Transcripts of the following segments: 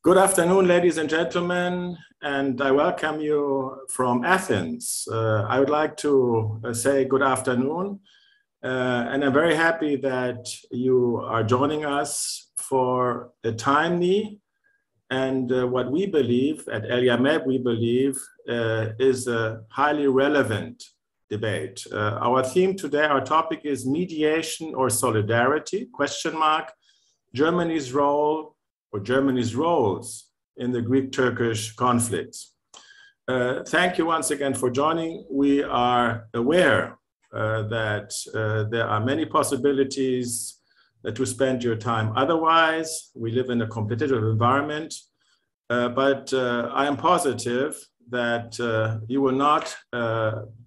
Good afternoon, ladies and gentlemen, and I welcome you from Athens. I would like to say good afternoon, and I'm very happy that you are joining us for a timely and what we believe at ELIAMEP, we believe is a highly relevant debate. Our theme today, our topic is mediation or solidarity, ? Germany's role or Germany's roles in the Greek-Turkish conflicts. Thank you once again for joining. We are aware that there are many possibilities to spend your time otherwise. We live in a competitive environment, but I am positive that you will not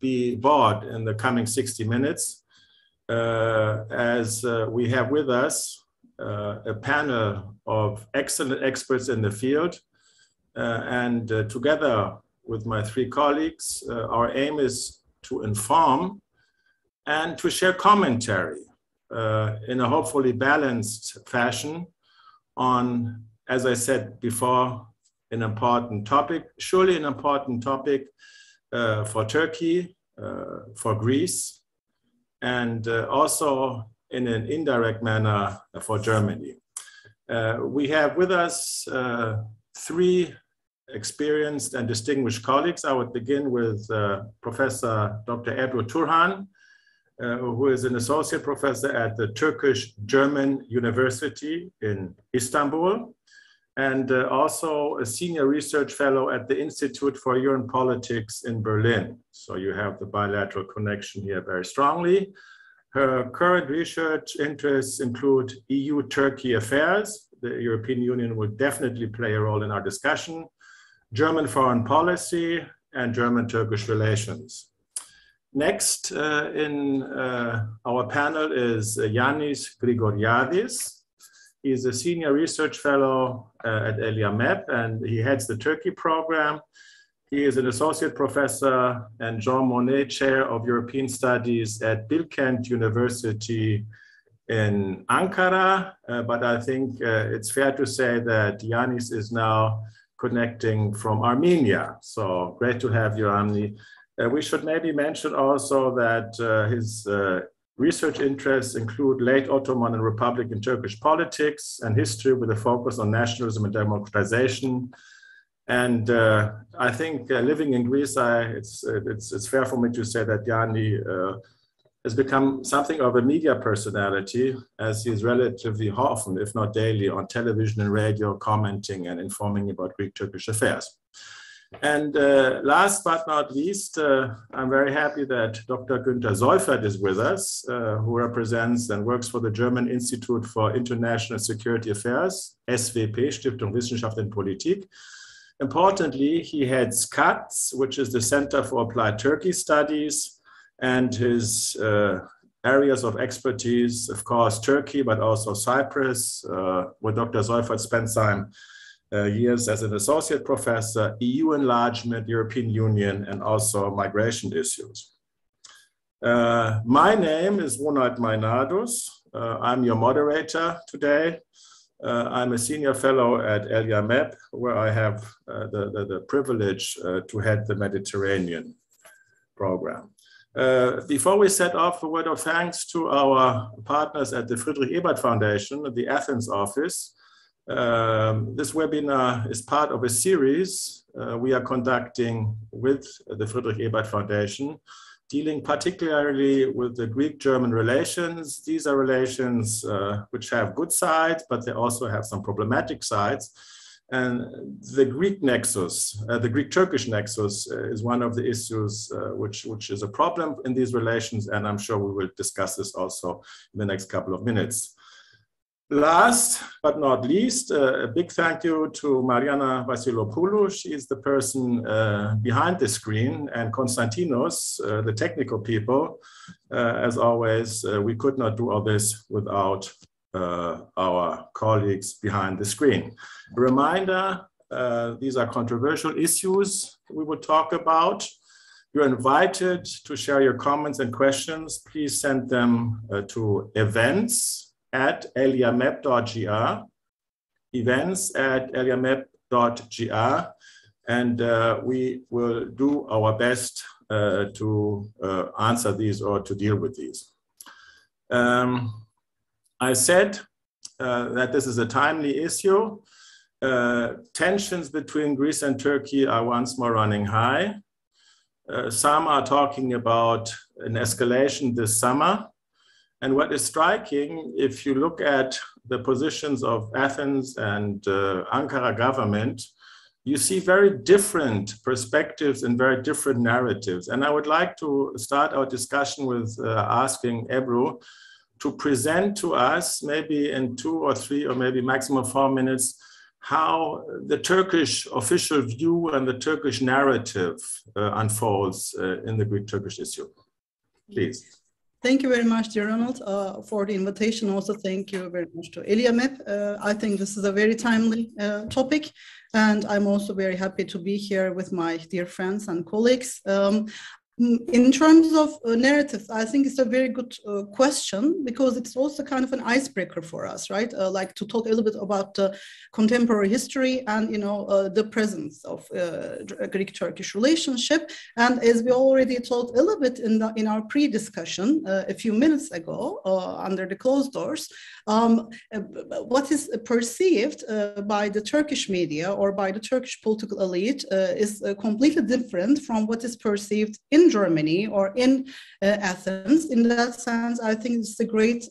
be bored in the coming 60 minutes as we have with us a panel of excellent experts in the field. And together with my three colleagues, our aim is to inform and to share commentary in a hopefully balanced fashion on, as I said before, an important topic, surely an important topic for Turkey, for Greece, and also in an indirect manner for Germany. We have with us three experienced and distinguished colleagues. I would begin with Professor Dr. Ebru Turhan, who is an associate professor at the Turkish-German University in Istanbul, and also a senior research fellow at the Institute for European Politics in Berlin. So you have the bilateral connection here very strongly. Her current research interests include EU-Turkey affairs. The European Union will definitely play a role in our discussion, German foreign policy, and German-Turkish relations. Next in our panel is Ioannis Grigoriadis. He is a senior research fellow at ELIAMEP, and he heads the Turkey program. He is an associate professor and Jean Monnet Chair of European Studies at Bilkent University in Ankara. But I think it's fair to say that Ioannis is now connecting from Armenia. So great to have you, Ioannis. We should maybe mention also that his research interests include late Ottoman and Republican Turkish politics and history with a focus on nationalism and democratization. And I think living in Greece, it's fair for me to say that Ioannis has become something of a media personality, as he is relatively often, if not daily, on television and radio, commenting and informing about Greek-Turkish affairs. And last but not least, I'm very happy that Dr. Günter Seufert is with us, who represents and works for the German Institute for International Security Affairs, SWP, Stiftung Wissenschaft und Politik. Importantly, he heads CATS, which is the Center for Applied Turkey Studies, and his areas of expertise, of course, Turkey, but also Cyprus, where Dr. Seufert spent some years as an associate professor, EU enlargement, European Union, and also migration issues. My name is Ronald Meinardus. I'm your moderator today. I'm a senior fellow at ELIAMEP, where I have the privilege to head the Mediterranean program. Before we set off, a word of thanks to our partners at the Friedrich Ebert Foundation, the Athens office. This webinar is part of a series we are conducting with the Friedrich Ebert Foundation, dealing particularly with the Greek-German relations. These are relations which have good sides, but they also have some problematic sides. And the Greek nexus, the Greek-Turkish nexus is one of the issues which is a problem in these relations, and I'm sure we will discuss this also in the next couple of minutes. Last but not least, a big thank you to Mariana Vassilopoulou. She is the person behind the screen, and Konstantinos, the technical people. As always, we could not do all this without our colleagues behind the screen. A reminder, these are controversial issues we will talk about. You're invited to share your comments and questions. Please send them to events@eliamep.gr events@eliamep.gr, and we will do our best to answer these or to deal with these. I said that this is a timely issue. Tensions between Greece and Turkey are once more running high. Some are talking about an escalation this summer. And what is striking, if you look at the positions of Athens and Ankara government, you see very different perspectives and very different narratives. And I would like to start our discussion with asking Ebru to present to us, maybe in 2 or 3 or maybe maximum 4 minutes, how the Turkish official view and the Turkish narrative unfolds in the Greek-Turkish issue. Please. Thank you very much, dear Ronald, for the invitation. Also, thank you very much to ELIAMEP. I think this is a very timely topic, and I'm also very happy to be here with my dear friends and colleagues. In terms of narratives, I think it's a very good question, because it's also kind of an icebreaker for us, right? Like to talk a little bit about the contemporary history and, you know, the presence of Greek-Turkish relationship. And as we already talked a little bit in our pre-discussion a few minutes ago under the closed doors, what is perceived by the Turkish media or by the Turkish political elite is completely different from what is perceived in Germany or in Athens. In that sense, I think it's a great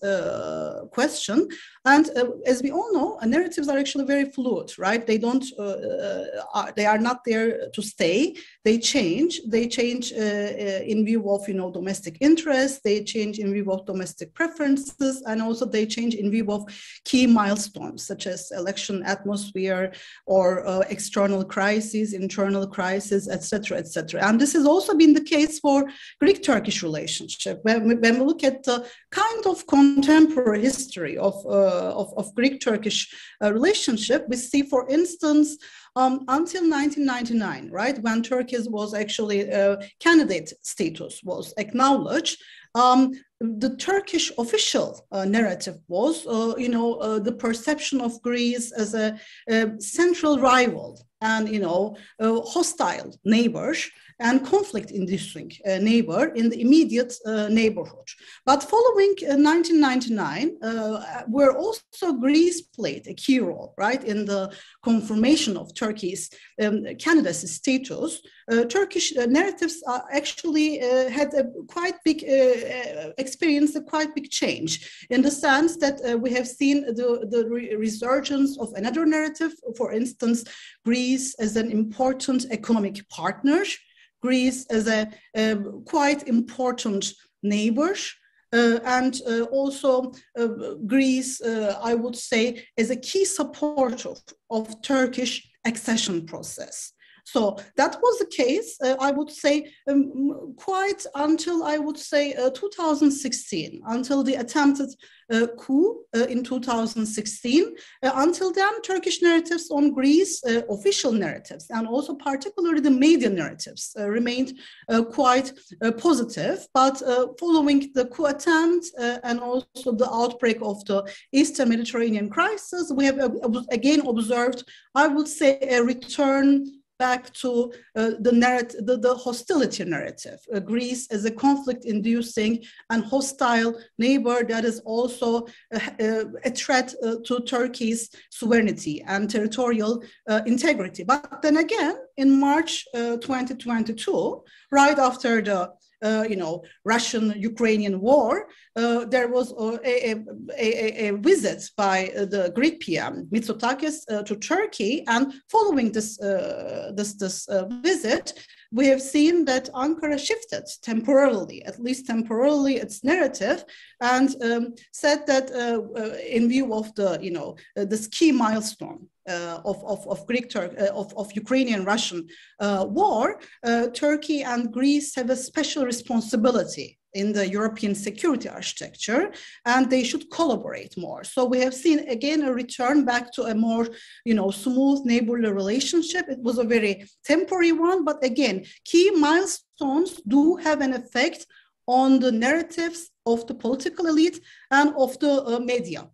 question. And as we all know, narratives are actually very fluid, right? They don't, they are not there to stay. They change. They change in view of, you know, domestic interests. They change in view of domestic preferences, and also they change in view of key milestones such as election atmosphere or external crises, internal crises, etc., etc. And this has also been the case for Greek-Turkish relationship. When we look at the kind of contemporary history of Greek-Turkish relationship, we see, for instance, until 1999, right, when Turkey was actually candidate status was acknowledged, the Turkish official narrative was, you know, the perception of Greece as a central rival and, you know, hostile neighbor and conflict-inducing neighbor in the immediate neighborhood. But following 1999, where also Greece played a key role, right, in the confirmation of Turkey's candidacy status, Turkish narratives actually had a quite big experienced a quite big change, in the sense that we have seen the resurgence of another narrative, for instance, Greece as an important economic partner, Greece as a quite important neighbor, and also Greece, I would say, as a key supporter of Turkish accession process. So that was the case, I would say, quite until, I would say, 2016, until the attempted coup in 2016. Until then, Turkish narratives on Greece, official narratives, and also particularly the media narratives remained quite positive. But following the coup attempt and also the outbreak of the Eastern Mediterranean crisis, we have again observed, I would say, a return back to the hostility narrative. Greece as a conflict-inducing and hostile neighbor that is also a threat to Turkey's sovereignty and territorial integrity. But then again, in March 2022, right after the Russian-Ukrainian war, there was a visit by the Greek PM Mitsotakis to Turkey, and following this visit, we have seen that Ankara shifted temporarily, at least temporarily, its narrative, and said that in view of this key milestone of Ukrainian-Russian war, Turkey and Greece have a special responsibility in the European security architecture, and they should collaborate more. So we have seen again a return back to a more, smooth neighborly relationship. It was a very temporary one, but again, key milestones do have an effect on the narratives of the political elite and of the media.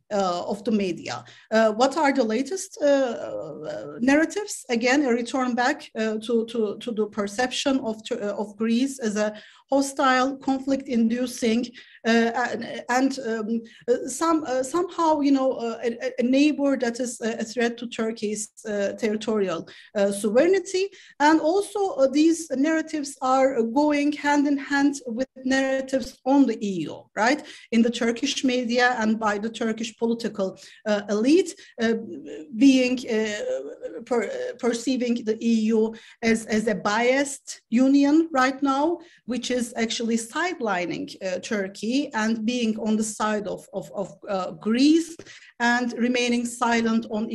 What are the latest narratives? Again, a return back to the perception of Greece as a hostile, conflict-inducing, and somehow, a neighbor that is a threat to Turkey's territorial sovereignty. And also, these narratives are going hand in hand with narratives on the EU, right? In the Turkish media and by the Turkish political elite, perceiving the EU as a biased union right now, which is actually sidelining Turkey and being on the side of Greece and remaining silent on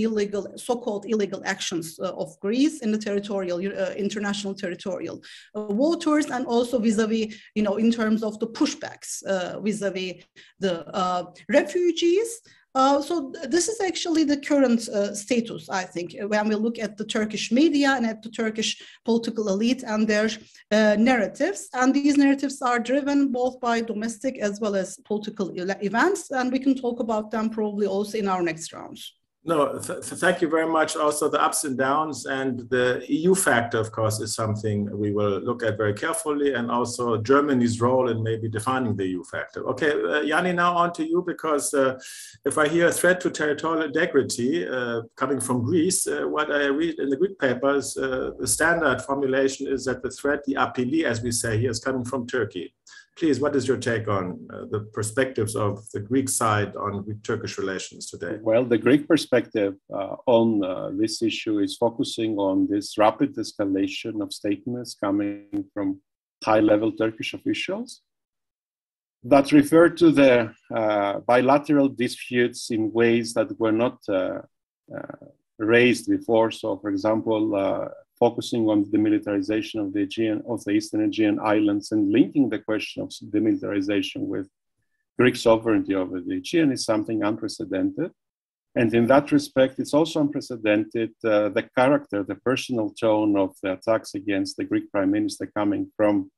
so-called illegal actions of Greece in the international territorial waters, and also vis-a-vis, in terms of the pushbacks vis-a-vis the refugees. So this is actually the current status, I think, when we look at the Turkish media and at the Turkish political elite and their narratives. And these narratives are driven both by domestic as well as political events. And we can talk about them probably also in our next rounds. No, thank you very much. Also, the ups and downs and the EU factor, of course, is something we will look at very carefully, and also Germany's role in maybe defining the EU factor. Okay, Yanni, now on to you, because if I hear a threat to territorial integrity coming from Greece, what I read in the Greek papers, the standard formulation is that the threat, the apili, as we say here, is coming from Turkey. Please, what is your take on the perspectives of the Greek side on Greek-Turkish relations today? Well, the Greek perspective on this issue is focusing on this rapid escalation of statements coming from high-level Turkish officials that refer to the bilateral disputes in ways that were not raised before. So, for example, focusing on the demilitarization of the Eastern Aegean islands and linking the question of demilitarization with Greek sovereignty over the Aegean is something unprecedented. And in that respect, it's also unprecedented the character, the personal tone of the attacks against the Greek prime minister coming from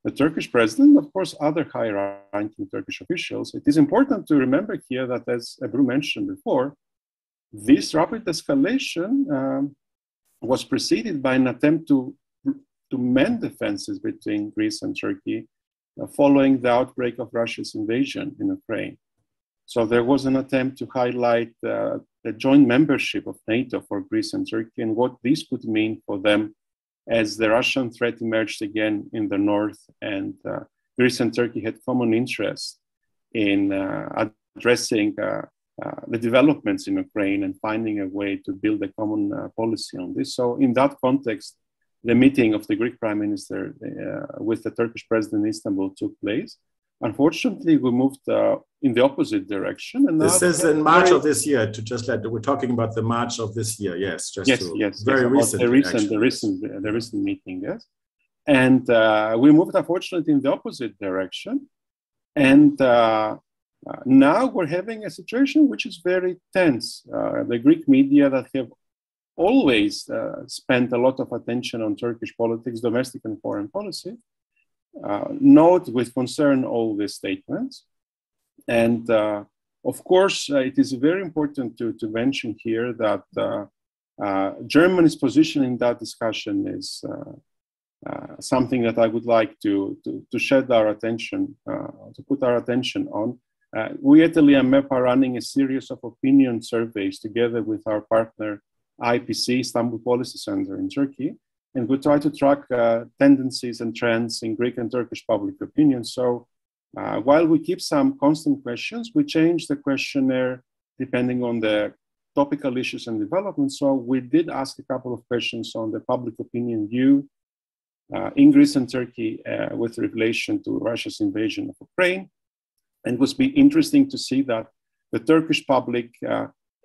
the Turkish president, of course, other high-ranking Turkish officials. It is important to remember here that, as Ebru mentioned before, this rapid escalation was preceded by an attempt to mend the fences between Greece and Turkey following the outbreak of Russia's invasion in Ukraine. So there was an attempt to highlight the joint membership of NATO for Greece and Turkey and what this could mean for them as the Russian threat emerged again in the north, and Greece and Turkey had common interest in addressing the developments in Ukraine and finding a way to build a common policy on this. So in that context, the meeting of the Greek prime minister with the Turkish president in Istanbul took place. Unfortunately, we moved in the opposite direction. And this is in March of this year, to just let, we're talking about the March of this year, yes. Very recent. The recent meeting, yes. And we moved, unfortunately, in the opposite direction. And now we're having a situation which is very tense. The Greek media that have always spent a lot of attention on Turkish politics, domestic and foreign policy, note with concern all these statements. And of course, it is very important to mention here that Germany's position in that discussion is something that I would like to shed our attention, to put our attention on. We at ELIAMEP are running a series of opinion surveys together with our partner IPC, Istanbul Policy Center in Turkey, and we try to track tendencies and trends in Greek and Turkish public opinion. So while we keep some constant questions, we change the questionnaire depending on the topical issues and developments. So we did ask a couple of questions on the public opinion view in Greece and Turkey with relation to Russia's invasion of Ukraine. And it was interesting to see that the Turkish public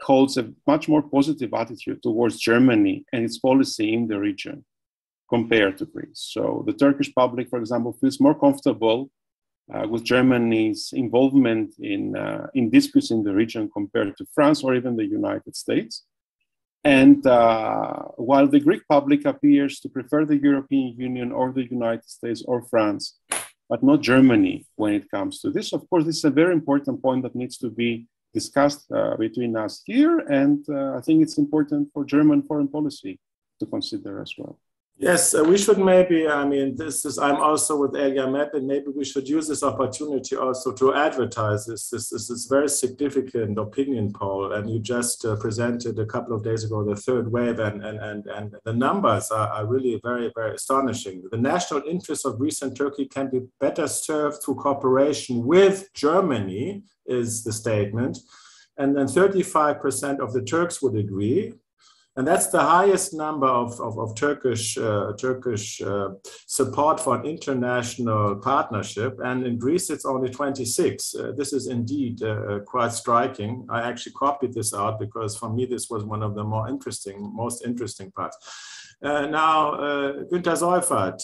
holds a much more positive attitude towards Germany and its policy in the region compared to Greece. So the Turkish public, for example, feels more comfortable with Germany's involvement in disputes in the region compared to France or even the United States. And while the Greek public appears to prefer the European Union or the United States or France but not Germany when it comes to this. Of course, this is a very important point that needs to be discussed between us here, and I think it's important for German foreign policy to consider as well. Yes, we should maybe, I'm also with ELIAMEP, and maybe we should use this opportunity also to advertise this very significant opinion poll. And you just presented a couple of days ago the third wave, and the numbers are really very, very astonishing. The national interests of Greece and Turkey can be better served through cooperation with Germany, is the statement. And then 35% of the Turks would agree. And that's the highest number of Turkish support for an international partnership. And in Greece, it's only 26. This is indeed quite striking. I actually copied this out because for me, this was one of the most interesting parts. Now, Günter Seufert,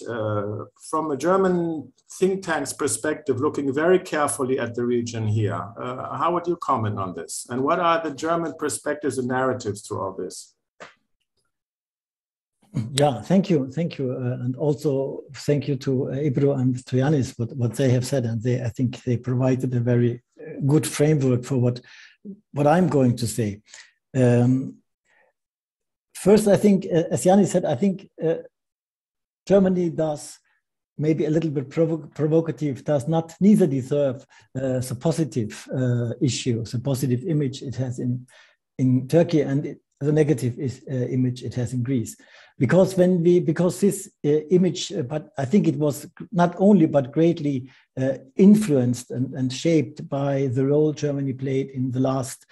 from a German think tank's perspective, looking very carefully at the region here, how would you comment on this? And what are the German perspectives and narratives to all this? Yeah, thank you, and also thank you to Ebru and to Ioannis what they have said, and I think they provided a very good framework for what I'm going to say. First, I think, as Ioannis said, I think Germany does maybe a little bit provocative, neither deserve the positive issue, the positive image it has in Turkey, and the negative image it has in Greece. Because this image, but I think it was not only but greatly influenced and shaped by the role Germany played in the last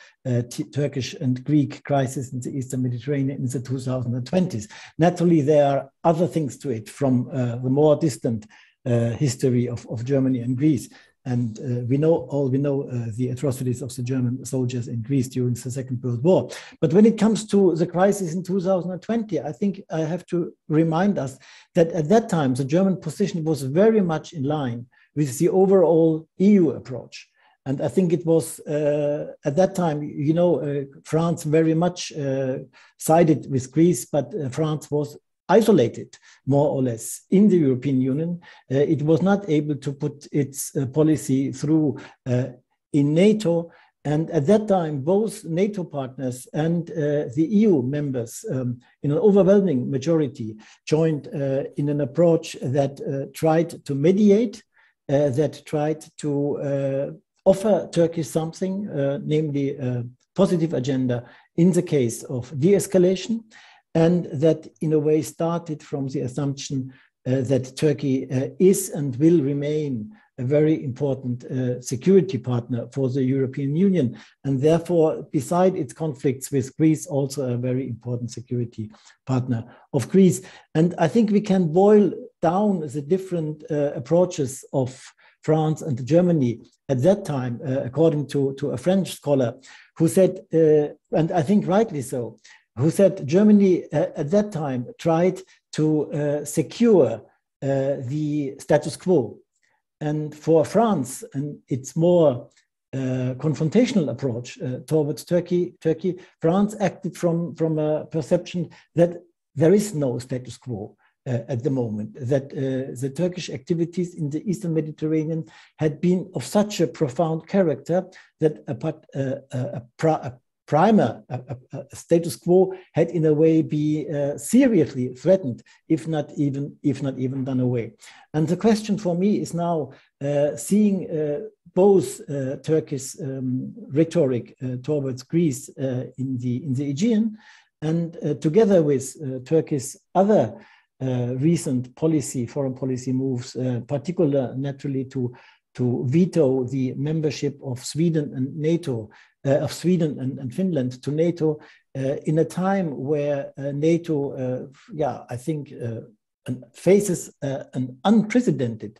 Turkish and Greek crisis in the Eastern Mediterranean in the 2020s. Naturally, there are other things to it from the more distant history of Germany and Greece. And we know the atrocities of the German soldiers in Greece during the Second World War. But when it comes to the crisis in 2020, I think I have to remind us that at that time, the German position was very much in line with the overall EU approach. And I think it was at that time, France very much sided with Greece, but France was isolated, more or less, in the European Union. It was not able to put its policy through in NATO. And at that time, both NATO partners and the EU members, in an overwhelming majority, joined in an approach that tried to mediate, that tried to offer Turkey something, namely a positive agenda in the case of de-escalation. And that, in a way, started from the assumption that Turkey is and will remain a very important security partner for the European Union, and therefore, beside its conflicts with Greece, also a very important security partner of Greece. And I think we can boil down the different approaches of France and Germany at that time, according to a French scholar who said, and I think rightly so, who said Germany at that time tried to secure the status quo. And for France and its more confrontational approach towards Turkey, France acted from a perception that there is no status quo at the moment, that the Turkish activities in the Eastern Mediterranean had been of such a profound character that a status quo had in a way be seriously threatened, if not even done away. And the question for me is now seeing both Turkey's rhetoric towards Greece in the Aegean, and together with Turkey's other recent foreign policy moves, particularly naturally to veto the membership of Sweden and NATO. Of Sweden and Finland to NATO in a time where NATO, I think, faces an unprecedented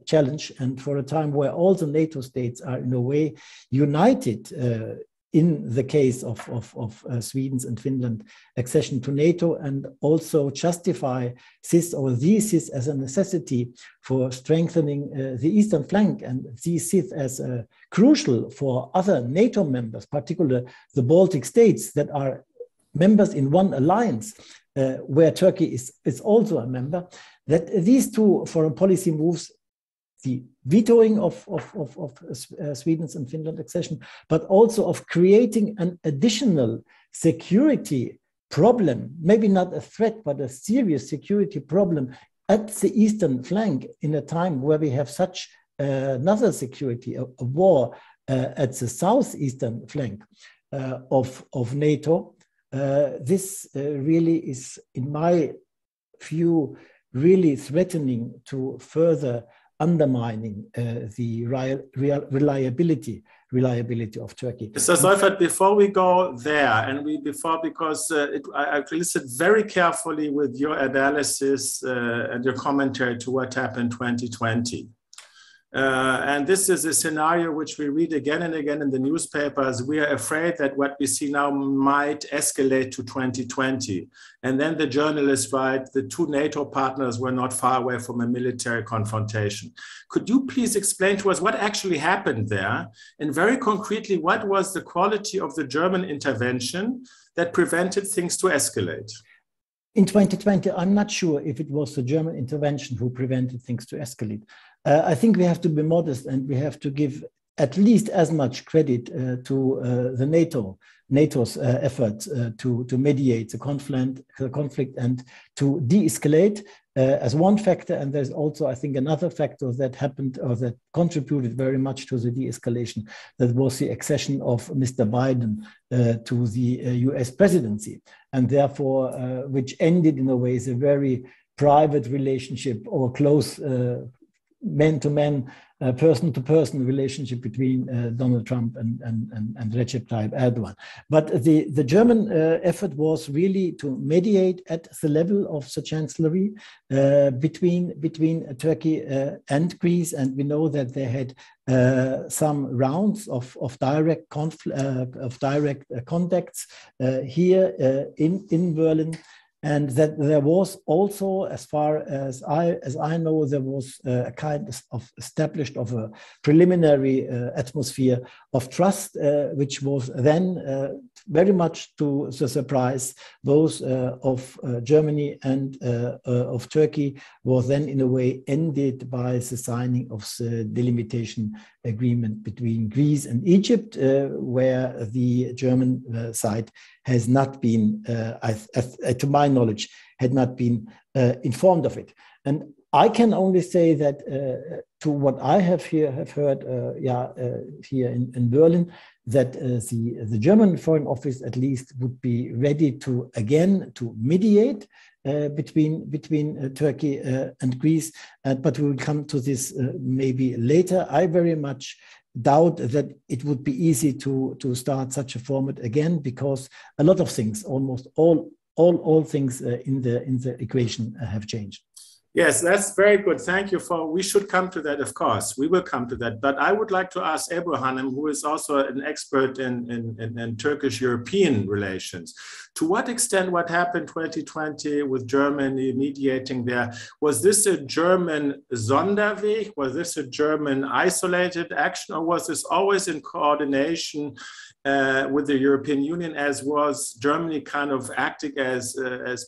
challenge, and for a time where all the NATO states are in a way united in the case of Sweden's and Finland's accession to NATO, and also justify this as a necessity for strengthening the eastern flank, and see this as crucial for other NATO members, particularly the Baltic states that are members in one alliance, where Turkey is also a member, that these two foreign policy moves the vetoing of Sweden's and Finland's accession, but also of creating an additional security problem, maybe not a threat, but a serious security problem at the eastern flank in a time where we have such another security, a war at the southeastern flank of NATO. This really is, in my view, really threatening to further undermining the reliability of Turkey. Mr. Seufert, before we go there, and because I've listened very carefully with your analysis and your commentary to what happened in 2020. And this is a scenario which we read again and again in the newspapers. We are afraid that what we see now might escalate to 2020. And then the journalists write, the two NATO partners were not far away from a military confrontation. Could you please explain to us what actually happened there? And very concretely, what was the quality of the German intervention that prevented things to escalate? In 2020, I'm not sure if it was the German intervention who prevented things to escalate. I think we have to be modest, and we have to give at least as much credit to the NATO's efforts to mediate the conflict and to de-escalate as one factor. And there's also, I think, another factor that happened or that contributed very much to the de-escalation. That was the accession of Mr. Biden to the US presidency, and therefore, which ended in a way as a very private relationship or close man-to-man, person-to-person relationship between Donald Trump and Recep Tayyip Erdogan. But the German effort was really to mediate at the level of the Chancellery between Turkey and Greece, and we know that they had some rounds of direct contacts here in Berlin. And that there was also, as far as I know, there was a kind of established of a preliminary atmosphere of trust, which was then very much to the surprise both of Germany and of Turkey, was then in a way ended by the signing of the delimitation agreement between Greece and Egypt, where the German side has not been, to my knowledge, had not been informed of it. And I can only say that to what I have heard here in Berlin, that the German Foreign Office at least would be ready to again to mediate between Turkey and Greece, but we will come to this maybe later. I very much doubt that it would be easy to start such a format again, because a lot of things, almost all things in the equation have changed. Yes, that's very good. Thank you we should come to that, of course. We will come to that. But I would like to ask Ebru, who is also an expert in Turkish-European relations. To what extent what happened 2020 with Germany mediating there, was this a German Sonderweg? Was this a German isolated action? Or was this always in coordination with the European Union, as was Germany kind of acting as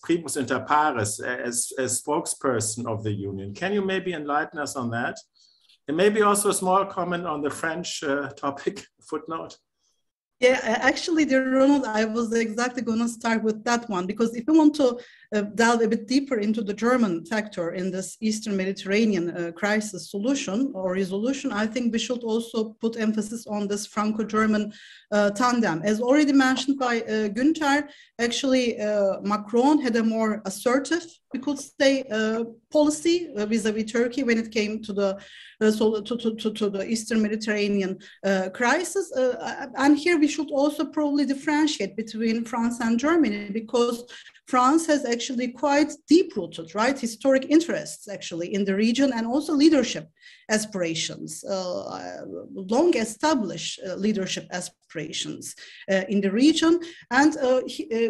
primus inter pares, as spokesperson of the Union? Can you maybe enlighten us on that? And maybe also a small comment on the French topic, footnote. Yeah, actually, dear Ronald, I was exactly going to start with that one, because if we want to delve a bit deeper into the German factor in this Eastern Mediterranean crisis solution or resolution, I think we should also put emphasis on this Franco-German tandem. As already mentioned by Günter, actually, Macron had a more assertive, we could say, policy vis-a-vis Turkey when it came to the to the Eastern Mediterranean crisis. And here we should also probably differentiate between France and Germany, because France has actually quite deep-rooted, right, historic interests actually in the region, and also leadership aspirations, long-established leadership aspirations in the region. And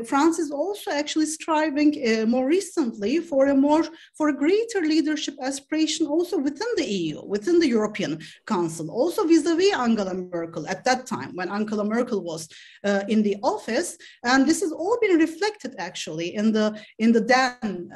France is also actually striving more recently for a greater leadership aspiration also within the EU, within the European Council, also vis-a-vis Angela Merkel at that time when Angela Merkel was in the office. And this has all been reflected actually actually in the then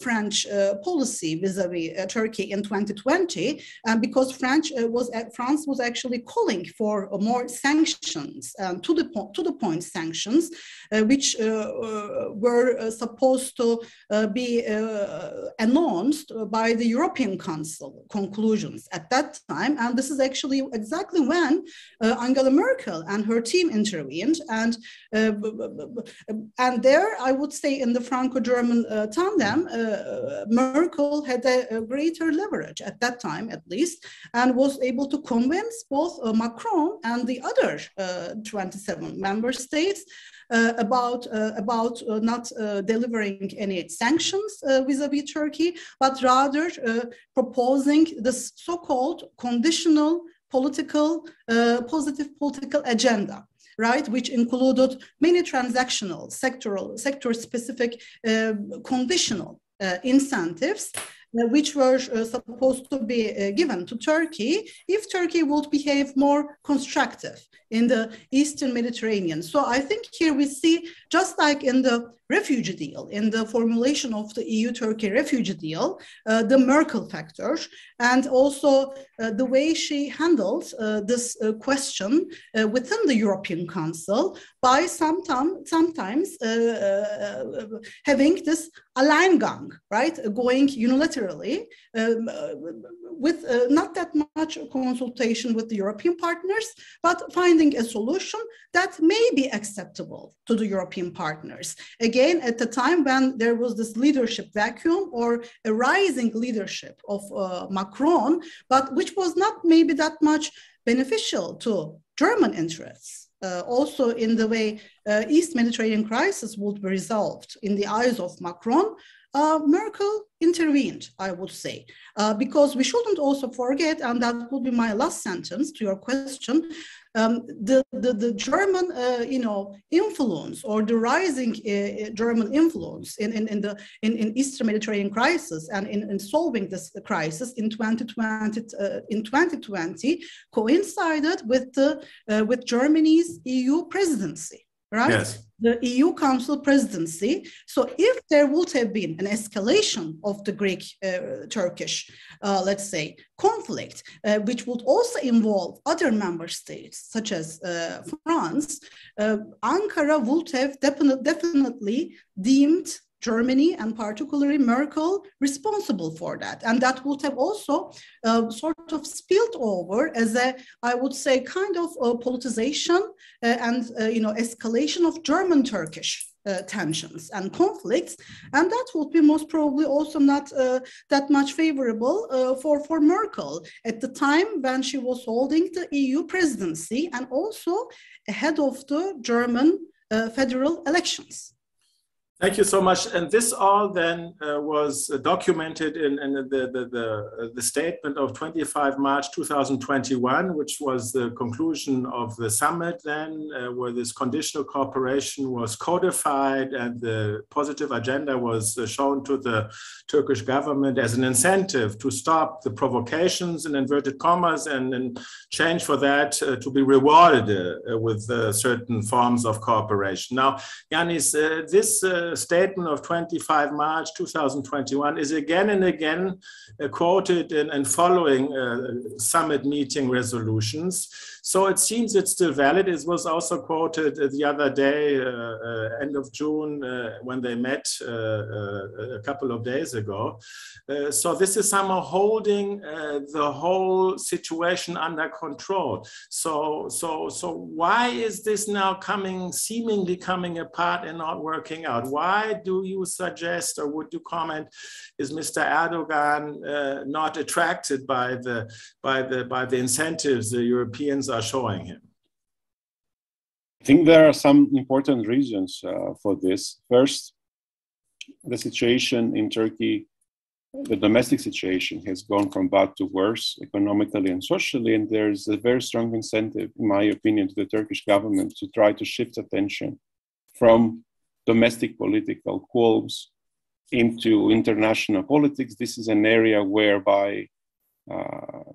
French policy vis-a-vis Turkey in 2020, because France was actually calling for more sanctions, to the point sanctions, which were supposed to be announced by the European Council conclusions at that time. And this is actually exactly when Angela Merkel and her team intervened. And there, I would say, in the Franco-German tandem, Merkel had a greater leverage at that time, at least, and was able to convince both Macron and the other 27 member states about not delivering any sanctions vis-a-vis Turkey, but rather proposing this so-called conditional political, positive political agenda, right, which included many transactional, sector-specific, conditional incentives, which were supposed to be given to Turkey if Turkey would behave more constructive in the Eastern Mediterranean. So I think here we see, just like in the refugee deal, in the formulation of the EU-Turkey refugee deal, the Merkel factor, and also the way she handled this question within the European Council by sometimes having this Alleingang, right, going unilaterally with not that much consultation with the European partners, but finding a solution that may be acceptable to the European partners. Again, at the time when there was this leadership vacuum or a rising leadership of Macron, but which was not maybe that much beneficial to German interests. Also in the way East Mediterranean crisis would be resolved in the eyes of Macron, Merkel intervened, I would say, because we shouldn't also forget, and that would be my last sentence to your question, the German, influence, or the rising German influence in Eastern Mediterranean crisis and in solving this crisis in 2020 coincided with Germany's EU presidency. Right? Yes. The EU Council presidency. So if there would have been an escalation of the Greek-Turkish, let's say, conflict, which would also involve other member states, such as France, Ankara would have definitely deemed Germany and particularly Merkel responsible for that. And that would have also sort of spilled over as I would say, kind of politicization and, escalation of German-Turkish tensions and conflicts. And that would be most probably also not that much favorable for Merkel at the time when she was holding the EU presidency and also ahead of the German federal elections. Thank you so much. And this all then was documented in the statement of 25 March 2021, which was the conclusion of the summit then, where this conditional cooperation was codified and the positive agenda was shown to the Turkish government as an incentive to stop the provocations in inverted commas and in change for that to be rewarded with certain forms of cooperation. Now, Ioannis, this statement of 25 March 2021 is again and again quoted in following summit meeting resolutions. So it seems it's still valid. It was also quoted the other day, end of June, when they met a couple of days ago. So this is somehow holding the whole situation under control. So why is this now seemingly coming apart and not working out? Why do you suggest, or would you comment, is Mr. Erdogan not attracted by the incentives the Europeans are showing him? I think there are some important reasons for this. First, the situation in Turkey, the domestic situation, has gone from bad to worse economically and socially, and there's a very strong incentive, in my opinion, to the Turkish government to try to shift attention from domestic political qualms into international politics. This is an area whereby the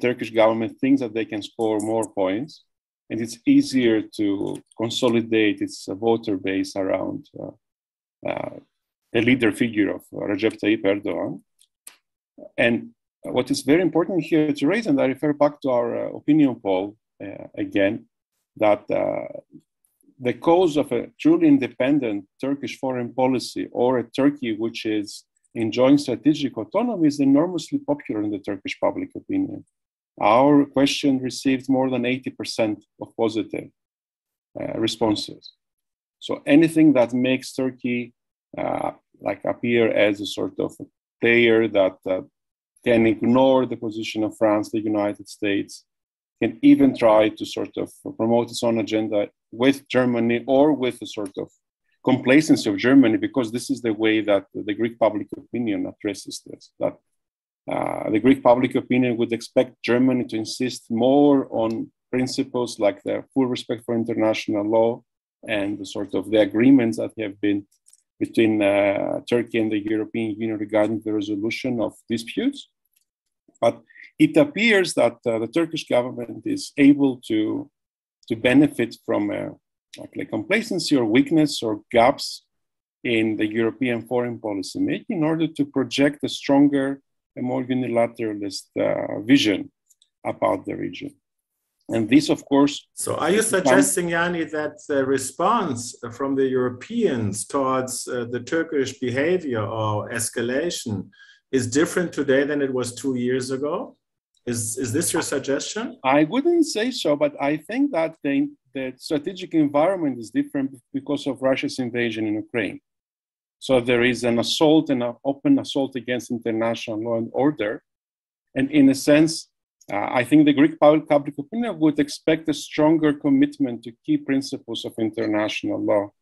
Turkish government thinks that they can score more points and it's easier to consolidate its voter base around a leader figure of Recep Tayyip Erdogan. And what is very important here to raise, and I refer back to our opinion poll again, that the cause of a truly independent Turkish foreign policy, or a Turkey which is enjoying strategic autonomy, is enormously popular in the Turkish public opinion. Our question received more than 80% of positive responses. So anything that makes Turkey appear as a sort of a player that can ignore the position of France, the United States, can even try to sort of promote its own agenda with Germany, or with a sort of complacency of Germany, because this is the way that the Greek public opinion addresses this, that the Greek public opinion would expect Germany to insist more on principles like the full respect for international law and the sort of the agreements that have been between Turkey and the European Union regarding the resolution of disputes. But it appears that the Turkish government is able to benefit from a complacency or weakness or gaps in the European foreign policy making in order to project a stronger, a more unilateralist vision about the region. And this, of course... So are you suggesting, Yanni, that the response from the Europeans towards the Turkish behavior or escalation is different today than it was 2 years ago? Is this your suggestion? I wouldn't say so, but I think that the strategic environment is different because of Russia's invasion in Ukraine. So there is an assault, and an open assault against international law and order. And in a sense, I think the Greek public opinion would expect a stronger commitment to key principles of international law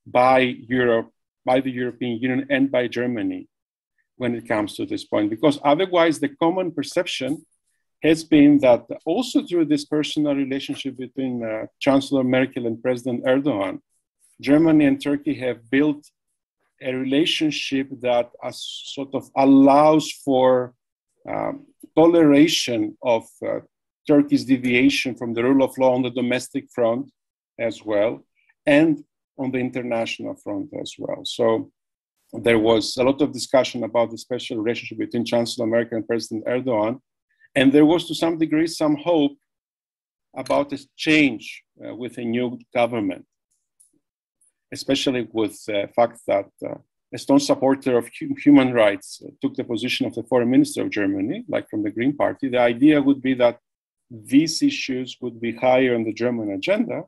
by Europe, by the European Union, and by Germany when it comes to this point. Because otherwise, the common perception has been that also through this personal relationship between Chancellor Merkel and President Erdogan, Germany and Turkey have built a relationship that sort of allows for toleration of Turkey's deviation from the rule of law on the domestic front as well, and on the international front as well. So there was a lot of discussion about the special relationship between Chancellor Merkel and President Erdogan. And there was, to some degree, some hope about a change with a new government, especially with the fact that a strong supporter of human rights took the position of the foreign minister of Germany, like from the Green Party. The idea would be that these issues would be higher on the German agenda.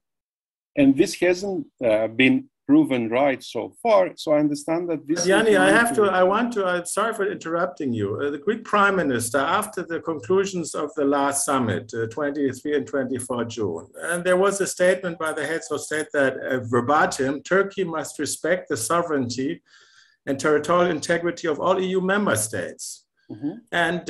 And this hasn't been proven right so far. So I understand that this... Yanni, I'm sorry for interrupting you. The Greek Prime Minister, after the conclusions of the last summit, 23 and 24 June, and there was a statement by the heads of state that verbatim, Turkey must respect the sovereignty and territorial integrity of all EU member states. Mm-hmm. And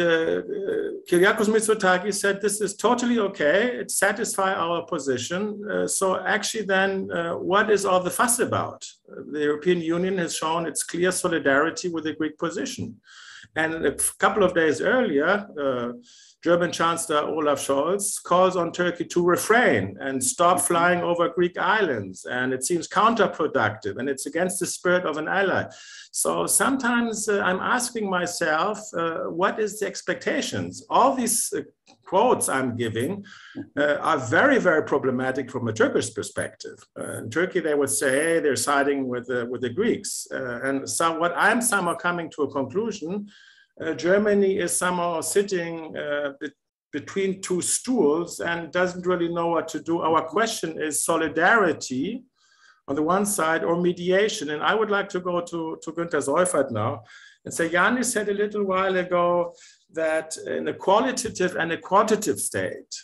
Kyriakos Mitsotakis said this is totally okay, it satisfies our position. So actually then, what is all the fuss about? The European Union has shown its clear solidarity with the Greek position. And a couple of days earlier, German Chancellor Olaf Scholz calls on Turkey to refrain and stop flying over Greek islands. And it seems counterproductive, and it's against the spirit of an ally. So sometimes I'm asking myself, what is the expectations? All these quotes I'm giving are very, very problematic from a Turkish perspective. In Turkey, they would say, hey, they're siding with the Greeks. And so what I'm somehow coming to a conclusion, Germany is somehow sitting between two stools and doesn't really know what to do. Our question is solidarity on the one side or mediation. And I would like to go to Günter Seufert now and say, Ioannis said a little while ago that in a qualitative and a quantitative state,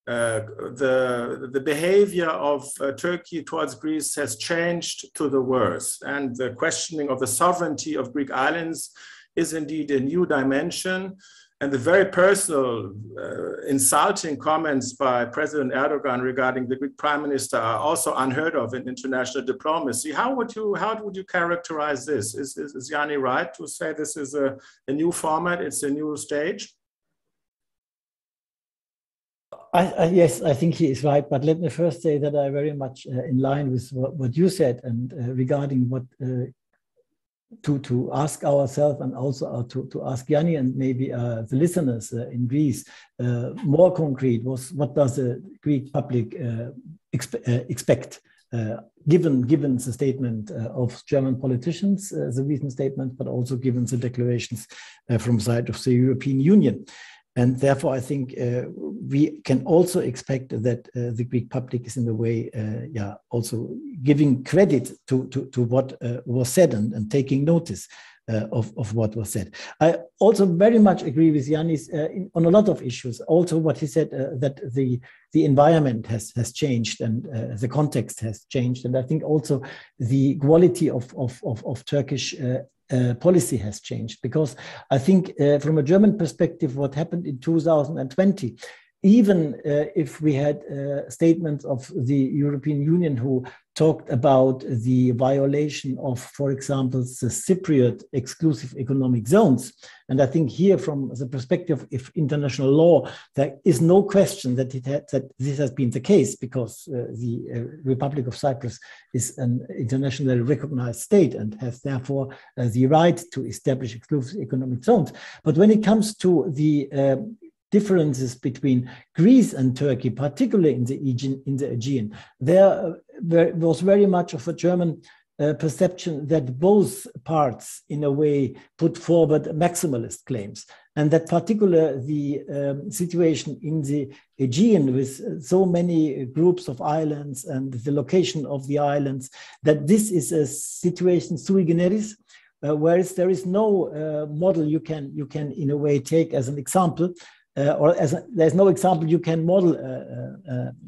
the behavior of Turkey towards Greece has changed to the worse. And the questioning of the sovereignty of Greek islands is indeed a new dimension. And the very personal, insulting comments by President Erdogan regarding the Greek Prime Minister are also unheard of in international diplomacy. How would you characterize this? Is Yanni right to say this is a new format, it's a new stage? Yes, I think he is right. But let me first say that I very much in line with what you said, and regarding what to ask ourselves, and also to ask Yanni and maybe the listeners in Greece, more concrete was, what does the Greek public expect, given the statement of German politicians, the recent statement, but also given the declarations from the side of the European Union. And therefore, I think we can also expect that the Greek public is in a way, also giving credit to what was said, and taking notice of what was said. I also very much agree with Ioannis on a lot of issues. Also, what he said, that the environment has changed, and the context has changed, and I think also the quality of Turkish policy has changed, because I think from a German perspective, what happened in 2020, even if we had statements of the European Union who talked about the violation of, for example, the Cypriot exclusive economic zones. And I think here, from the perspective of international law, there is no question that that this has been the case, because the Republic of Cyprus is an internationally recognized state and has therefore the right to establish exclusive economic zones. But when it comes to the differences between Greece and Turkey, particularly in the Aegean, there was very much of a German perception that both parts, in a way, put forward maximalist claims, and that particular the situation in the Aegean, with so many groups of islands and the location of the islands, that this is a situation sui generis, whereas there is no model you can in a way take as an example. There's no example you can model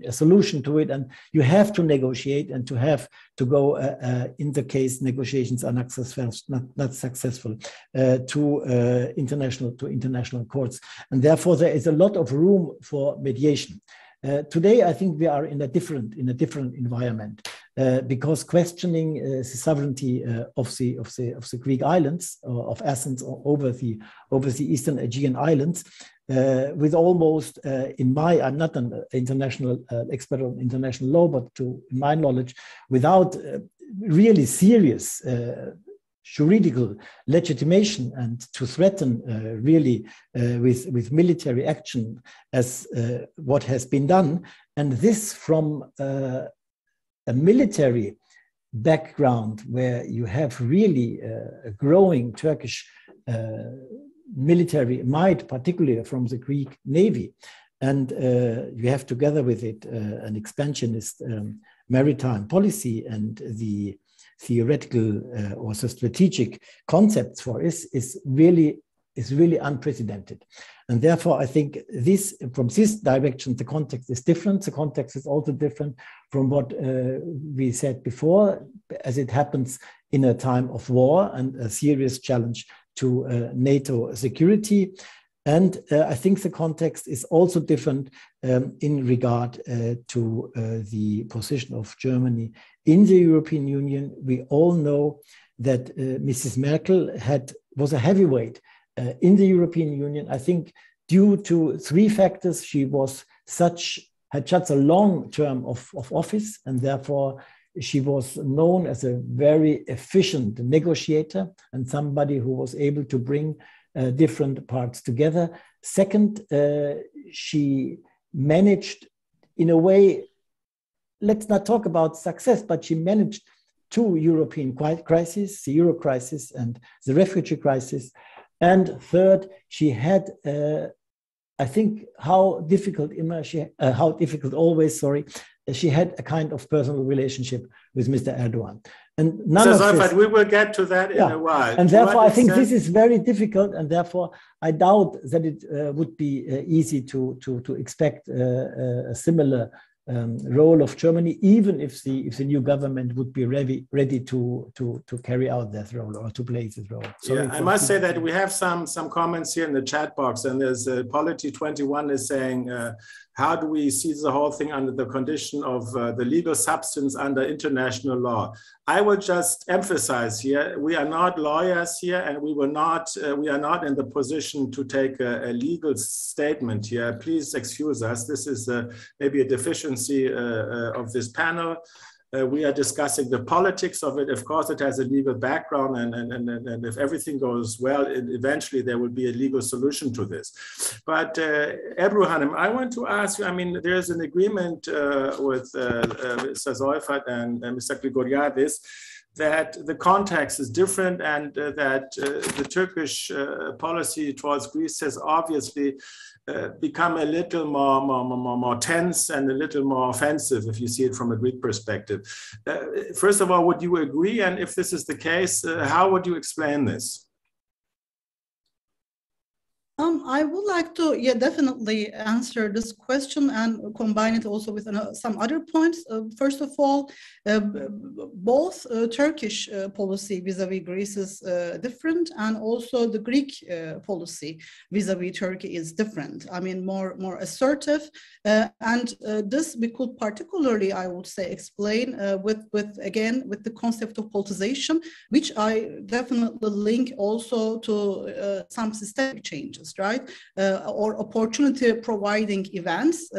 a solution to it, and you have to negotiate and to have to go in the case negotiations are not successful to international courts, and therefore there is a lot of room for mediation. Today, I think we are in a different environment, because questioning the sovereignty of the Greek islands, of Athens, over the Eastern Aegean islands, with almost, I'm not an international expert on international law, but to my knowledge, without really serious juridical legitimation, and to threaten really with military action as what has been done, and this from a military background where you have really a growing Turkish military might, particularly from the Greek Navy, and you have together with it an expansionist maritime policy, and the theoretical or the strategic concepts for it is really unprecedented. And therefore, I think from this direction, the context is different. The context is also different from what we said before, as it happens in a time of war and a serious challenge to NATO security. And I think the context is also different in regard to the position of Germany in the European Union. We all know that Mrs. Merkel was a heavyweight in the European Union. I think due to three factors: she had such a long term of office, and therefore she was known as a very efficient negotiator and somebody who was able to bring different parts together. Second, she managed, in a way, let's not talk about success, but she managed two European crises, the Euro crisis and the refugee crisis. And third, she had, I think, how difficult she had a kind of personal relationship with Mr. Erdogan. And none of Seufert, we will get to that in a while. And therefore, I think this is very difficult, and therefore, I doubt that it would be easy to expect a similar role of Germany, even if the new government would be ready to carry out that role or to play this role. Yeah, I must say that we have some comments here in the chat box, and there's Polity21 is saying, how do we see the whole thing under the condition of the legal substance under international law? I would just emphasize here, we are not lawyers here, and we are not in the position to take a legal statement here. Please excuse us. This is maybe a deficiency of this panel. We are discussing the politics of it. Of course, it has a legal background, and if everything goes well, eventually there will be a legal solution to this. But Ebru Hanım, I want to ask you, I mean, there's an agreement with Mr. Seufert and Mr. Grigoriadis that the context is different, and that the Turkish policy towards Greece has obviously become a little more tense and a little more offensive, if you see it from a Greek perspective. First of all, would you agree? And if this is the case, how would you explain this? I would like to, definitely answer this question and combine it also with some other points. First of all, both Turkish policy vis-a-vis Greece is different, and also the Greek policy vis-a-vis Turkey is different. I mean, more assertive, and this we could particularly, I would say, explain with the concept of politicization, which I definitely link also to some systemic changes, right? Or opportunity providing events,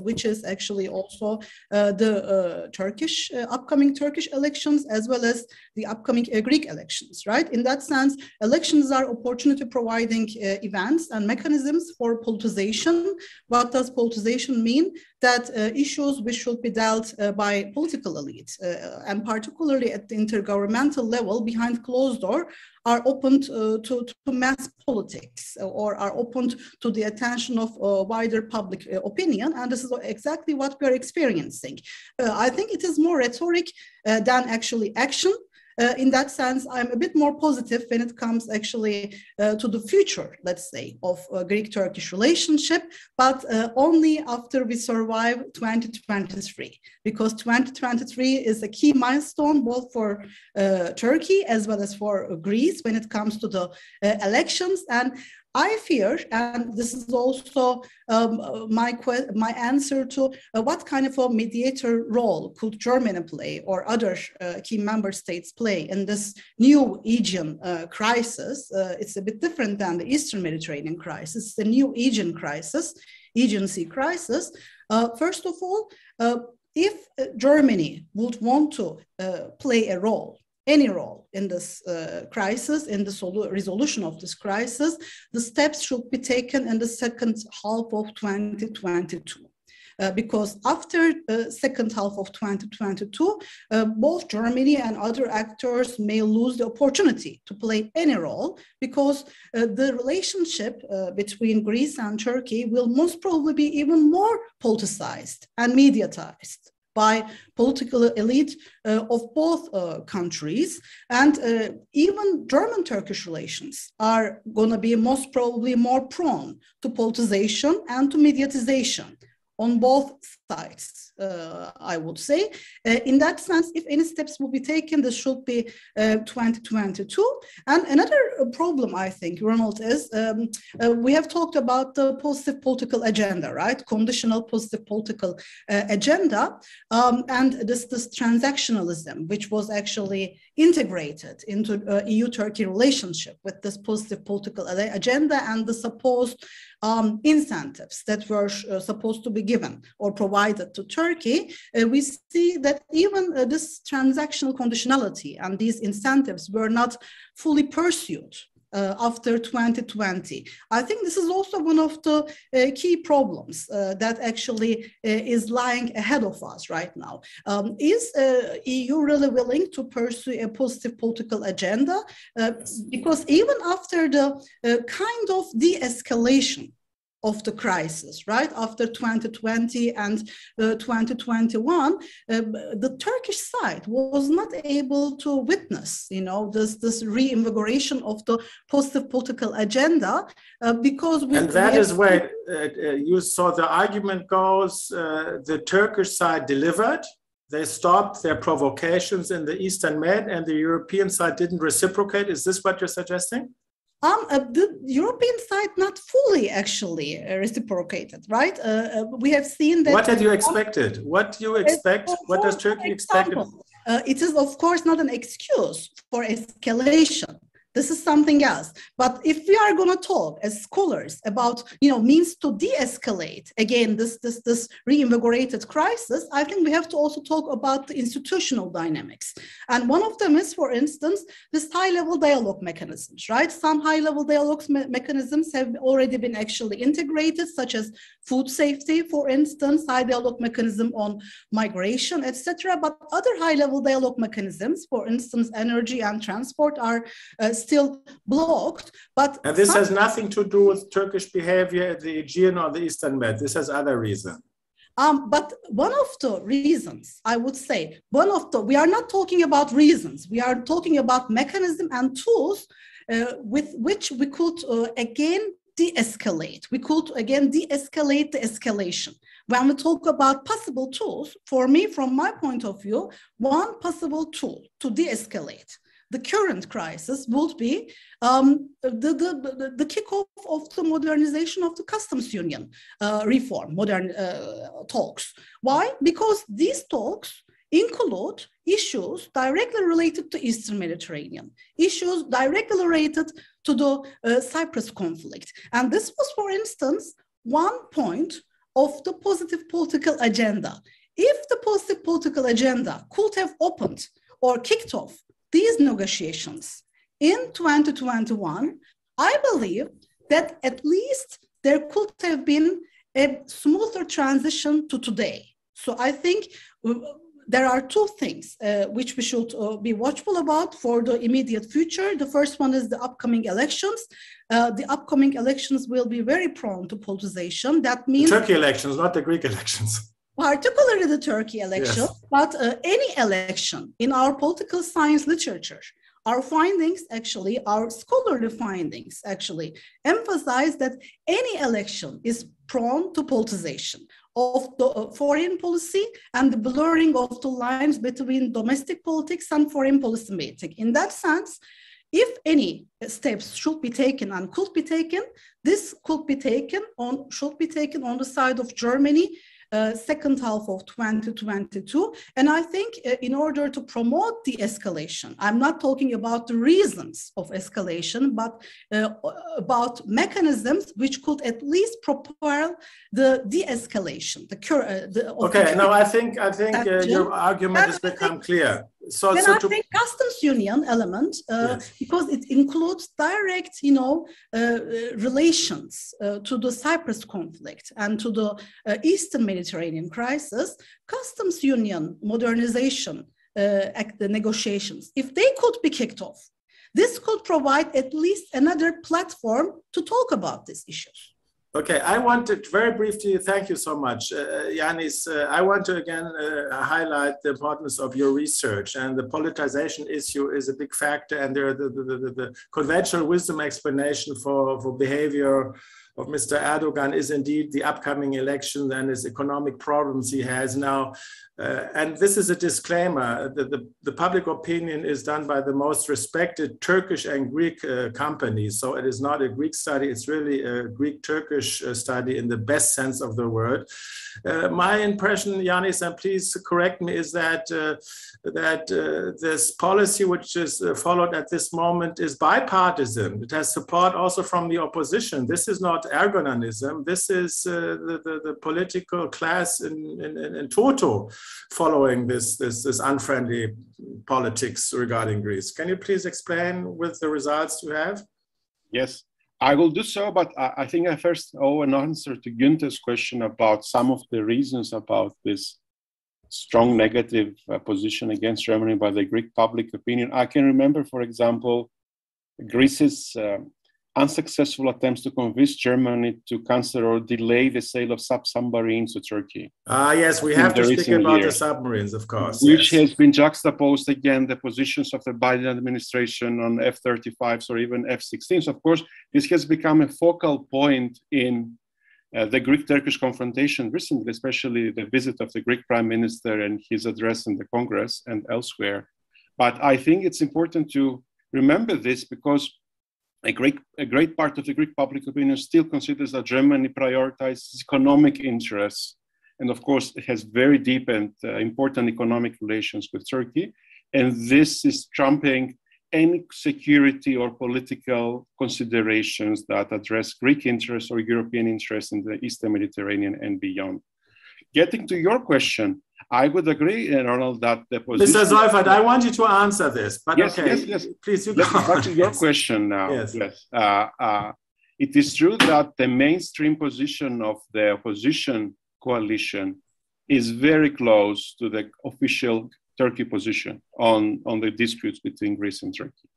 which is actually also the upcoming Turkish elections, as well as the upcoming Greek elections, right? In that sense, elections are opportunity providing events and mechanisms for politicization. What does politicization mean? That issues which should be dealt by political elites, and particularly at the intergovernmental level behind closed door, are opened to mass politics, or are opened to the attention of wider public opinion. And this is exactly what we are experiencing. I think it is more rhetoric than actually action. In that sense, I'm a bit more positive when it comes actually to the future, let's say, of Greek-Turkish relationship, but only after we survive 2023, because 2023 is a key milestone both for Turkey as well as for Greece when it comes to the elections. And I fear, and this is also my answer to what kind of a mediator role could Germany play or other key member states play in this new Aegean crisis. It's a bit different than the Eastern Mediterranean crisis. It's a new Aegean crisis, Aegean Sea crisis. First of all, if Germany would want to play a role, any role in this crisis, in the resolution of this crisis, the steps should be taken in the second half of 2022. Because after the second half of 2022, both Germany and other actors may lose the opportunity to play any role, because the relationship between Greece and Turkey will most probably be even more politicized and mediatized by political elite of both countries. And even German-Turkish relations are going to be most probably more prone to politicization and to mediatization on both sides, I would say. In that sense, if any steps will be taken, this should be 2022. And another problem, I think, Ronald, is we have talked about the positive political agenda, right? Conditional positive political agenda, and this transactionalism, which was actually integrated into EU-Turkey relationship with this positive political agenda and the supposed incentives that were supposed to be given or provided to Turkey. We see that even this transactional conditionality and these incentives were not fully pursued after 2020. I think this is also one of the key problems that actually is lying ahead of us right now. Is EU really willing to pursue a positive political agenda? Because even after the kind of de-escalation of the crisis, right? After 2020 and 2021, the Turkish side was not able to witness, this reinvigoration of the positive political agenda because and that is where you saw the argument goes. The Turkish side delivered. They stopped their provocations in the Eastern Med, and the European side didn't reciprocate. Is this what you're suggesting? The European side not fully actually reciprocated, right? We have seen that. What had you expected? What do you expect? What does Turkey expect? It is, of course, not an excuse for escalation. This is something else. But if we are going to talk as scholars about, means to de-escalate, again, this reinvigorated crisis, I think we have to also talk about the institutional dynamics. And one of them is, for instance, this high-level dialogue mechanisms, right? Some high-level dialogue mechanisms have already been actually integrated, such as food safety, for instance, high dialogue mechanism on migration, etc. But other high-level dialogue mechanisms, for instance, energy and transport, are still blocked. And this has nothing to do with Turkish behavior at the Aegean or the Eastern Med. This has other reasons. But one of the reasons, I would say, we are not talking about reasons. We are talking about mechanism and tools with which we could again de-escalate. We could again de-escalate the escalation. When we talk about possible tools, for me, from my point of view, one possible tool to de-escalate the current crisis would be the kickoff of the modernization of the customs union reform, modern talks. Why? Because these talks include issues directly related to Eastern Mediterranean, issues directly related to the Cyprus conflict. And this was, for instance, one point of the positive political agenda. If the positive political agenda could have opened or kicked off these negotiations in 2021, I believe that at least there could have been a smoother transition to today. So I think there are two things which we should be watchful about for the immediate future. The first one is the upcoming elections. The upcoming elections will be very prone to politicization. That means Turkey elections, not the Greek elections. Particularly the Turkey election, yes. But any election in our political science literature, our findings actually, our scholarly findings actually emphasize that any election is prone to politicization of the foreign policy and the blurring of the lines between domestic politics and foreign policy making. In that sense, if any steps should be taken and could be taken, this should be taken on the side of Germany, second half of 2022. And I think in order to promote de-escalation, I'm not talking about the reasons of escalation, but about mechanisms which could at least propel the de-escalation. I think your argument has become clear. I think customs union element, yes. Because it includes direct, relations to the Cyprus conflict and to the Eastern Mediterranean crisis, customs union modernization the negotiations, if they could be kicked off, this could provide at least another platform to talk about these issues. Okay, I wanted very briefly, thank you so much, Ioannis. I want to again highlight the importance of your research, and the politicization issue is a big factor, and the conventional wisdom explanation for behavior of Mr. Erdogan is indeed the upcoming election and his economic problems he has now. And this is a disclaimer. The public opinion is done by the most respected Turkish and Greek companies. So it is not a Greek study. It's really a Greek-Turkish study in the best sense of the word. My impression, Ioannis, and please correct me, is that this policy which is followed at this moment is bipartisan. It has support also from the opposition. This is not Erdoganism. This is the political class in toto following this unfriendly politics regarding Greece. Can you please explain with the results you have? Yes, I will do so, but I think I first owe an answer to Günter's question about some of the reasons about this strong negative position against Germany by the Greek public opinion. I can remember, for example, Greece's unsuccessful attempts to convince Germany to cancel or delay the sale of submarines to Turkey. Yes, we have to speak about the submarines, of course. Which has been juxtaposed again, the positions of the Biden administration on F-35s or even F-16s. Of course, this has become a focal point in the Greek-Turkish confrontation recently, especially the visit of the Greek Prime Minister and his address in the Congress and elsewhere. But I think it's important to remember this because a great part of the Greek public opinion still considers that Germany prioritizes economic interests. And of course, it has very deep and important economic relations with Turkey. And this is trumping any security or political considerations that address Greek interests or European interests in the Eastern Mediterranean and beyond. Getting to your question, I would agree, Ronald, that the position... Mr. Seufert, I want you to answer this, but yes, okay, yes. Please, you Let's go back to your question now. Yes. It is true that the mainstream position of the opposition coalition is very close to the official Turkey position on the disputes between Greece and Turkey.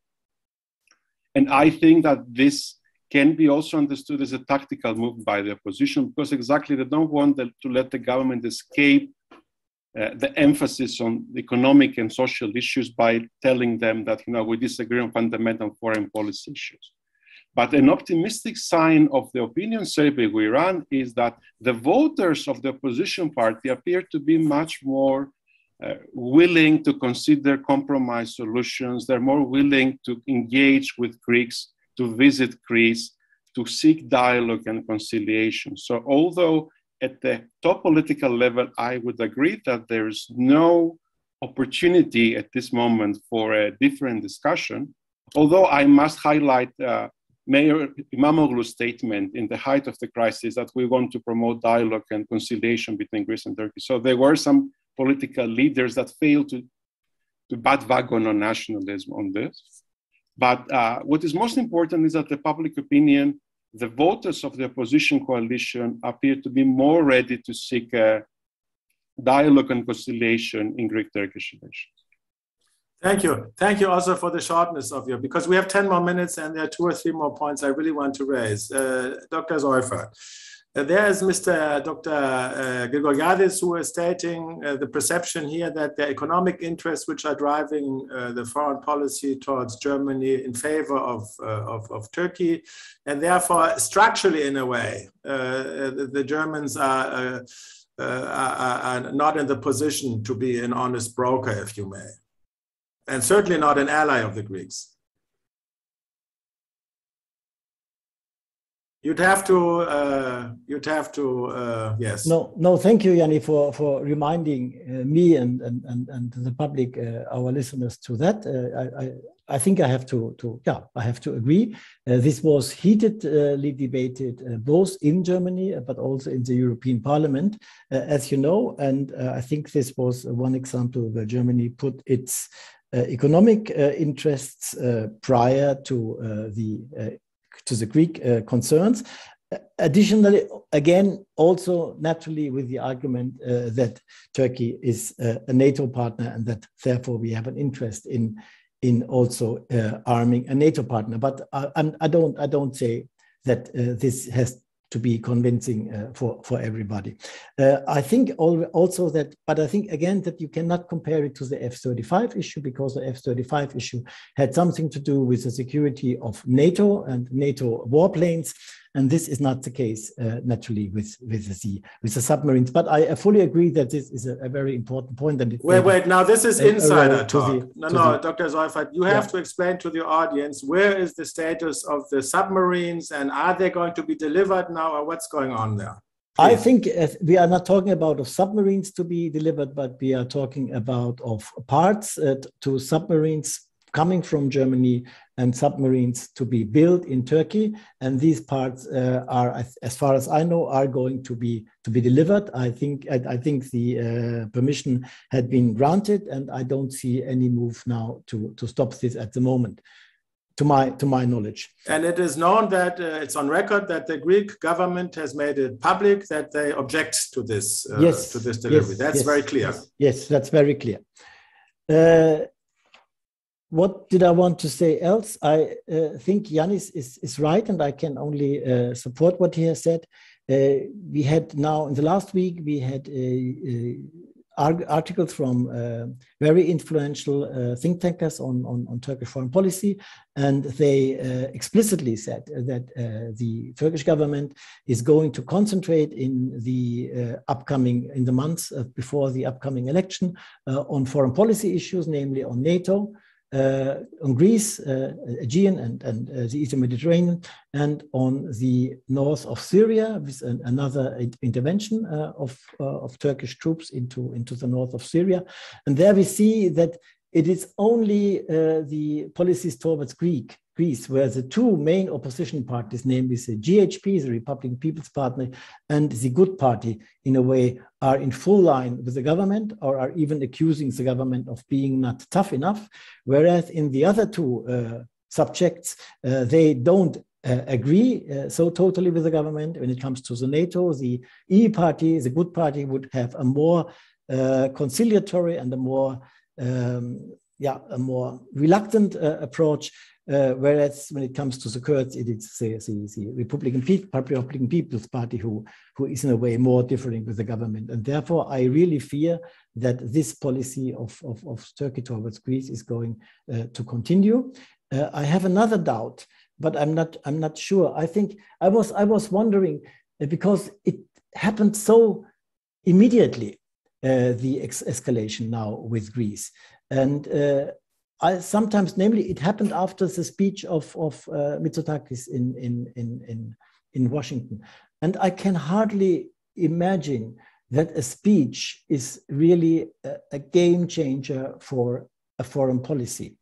And I think that this can be also understood as a tactical move by the opposition because exactly they don't want to let the government escape the emphasis on economic and social issues by telling them that we disagree on fundamental foreign policy issues. But an optimistic sign of the opinion survey we ran is that the voters of the opposition party appear to be much more willing to consider compromise solutions. They're more willing to engage with Greeks, to visit Greece, to seek dialogue and conciliation. So although at the top political level, I would agree that there's no opportunity at this moment for a different discussion, although I must highlight Mayor Imamoglu's statement in the height of the crisis that we want to promote dialogue and conciliation between Greece and Turkey. So there were some political leaders that failed to bandwagon on nationalism on this. But what is most important is that the public opinion, the voters of the opposition coalition appear to be more ready to seek dialogue and conciliation in Greek-Turkish relations. Thank you. Thank you also for the shortness of because we have 10 more minutes and there are 2 or 3 more points I really want to raise. Dr. Seufert, there is Dr. Grigoriadis who is stating the perception here that the economic interests which are driving the foreign policy towards Germany in favor of Turkey, and therefore structurally in a way, the Germans are not in the position to be an honest broker, if you may, and certainly not an ally of the Greeks. You'd have to, yes. No, thank you, Yanni, for reminding me and the public, our listeners, to that. I think I have to agree. This was heatedly debated both in Germany but also in the European Parliament, as you know. And I think this was one example where Germany put its economic interests prior to the Greek concerns. Additionally, again, also naturally with the argument that Turkey is a NATO partner and that therefore we have an interest in also arming a NATO partner. But I don't say that this has to be convincing for everybody. I think also that, but I think again that you cannot compare it to the F-35 issue because the F-35 issue had something to do with the security of NATO and NATO warplanes. And this is not the case, naturally, with the submarines. But I fully agree that this is a very important point. And wait, now this is insider talk. No, Dr. Seufert, you have to explain to the audience where is the status of the submarines and are they going to be delivered now or what's going on there? Please. I think we are not talking about of submarines to be delivered, but we are talking about of parts to submarines coming from Germany and submarines to be built in Turkey, and these parts are, as far as I know, are going to be delivered. I think the permission had been granted, and I don't see any move now to stop this at the moment, to my knowledge. And it is known that it's on record that the Greek government has made it public that they object to this delivery. That's very clear. Yes, that's very clear. what did I want to say else? I think Ioannis is right, and I can only support what he has said. We had now, in the last week, we had articles from very influential think tankers on Turkish foreign policy, and they explicitly said that the Turkish government is going to concentrate in the months before the upcoming election on foreign policy issues, namely on NATO, on Greece, Aegean and the Eastern Mediterranean, and on the north of Syria with another intervention of Turkish troops into the north of Syria. And there we see that it is only the policies towards Greece, where the two main opposition parties, namely the GHP, the Republican People's Party, and the Good Party, in a way, are in full line with the government, or are even accusing the government of being not tough enough. Whereas in the other two subjects, they don't agree so totally with the government. When it comes to the NATO, the E Party, the Good Party, would have a more conciliatory and a more reluctant approach. Whereas when it comes to the Kurds, it is the Republican People's Party who is in a way more differing with the government. And therefore, I really fear that this policy of Turkey towards Greece is going to continue. I have another doubt, but I'm not sure. I think I was wondering, because it happened so immediately, the escalation now with Greece. And namely, it happened after the speech of Mitsotakis in Washington. And I can hardly imagine that a speech is really a game changer for a foreign policy.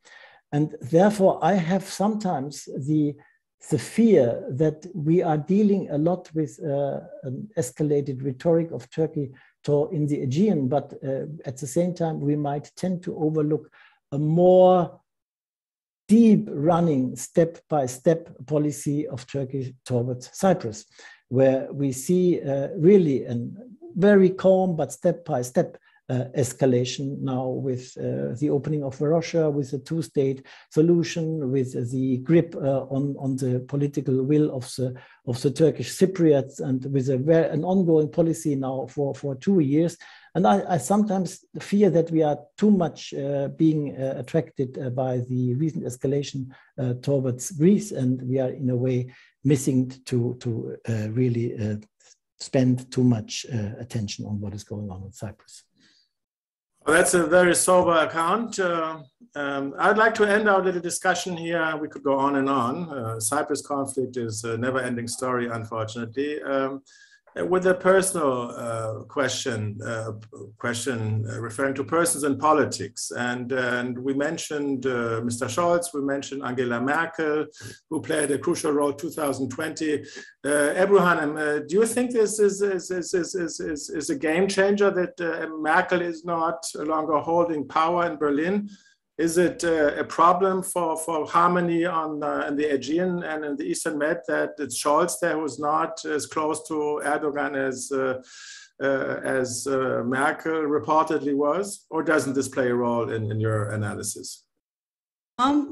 And therefore, I have sometimes the fear that we are dealing a lot with an escalated rhetoric of Turkey in the Aegean, but at the same time, we might tend to overlook a more deep-running, step-by-step policy of Turkey towards Cyprus, where we see really a very calm but step-by-step escalation now with the opening of Russia, with the two-state solution, with the grip on the political will of the Turkish Cypriots, and with an ongoing policy now for 2 years. And I sometimes fear that we are too much being attracted by the recent escalation towards Greece, and we are in a way missing to really spend too much attention on what is going on in Cyprus. Well, that's a very sober account. I'd like to end our little discussion here. We could go on and on. Cyprus conflict is a never-ending story, unfortunately. With a personal question referring to persons in politics, and we mentioned Mr. Scholz, we mentioned Angela Merkel, who played a crucial role 2020. Ebru, do you think this is a game changer that Merkel is not longer holding power in Berlin? Is it a problem for harmony in the Aegean and in the Eastern Med that it's Scholz there who's not as close to Erdogan as Merkel reportedly was? Or doesn't this play a role in your analysis?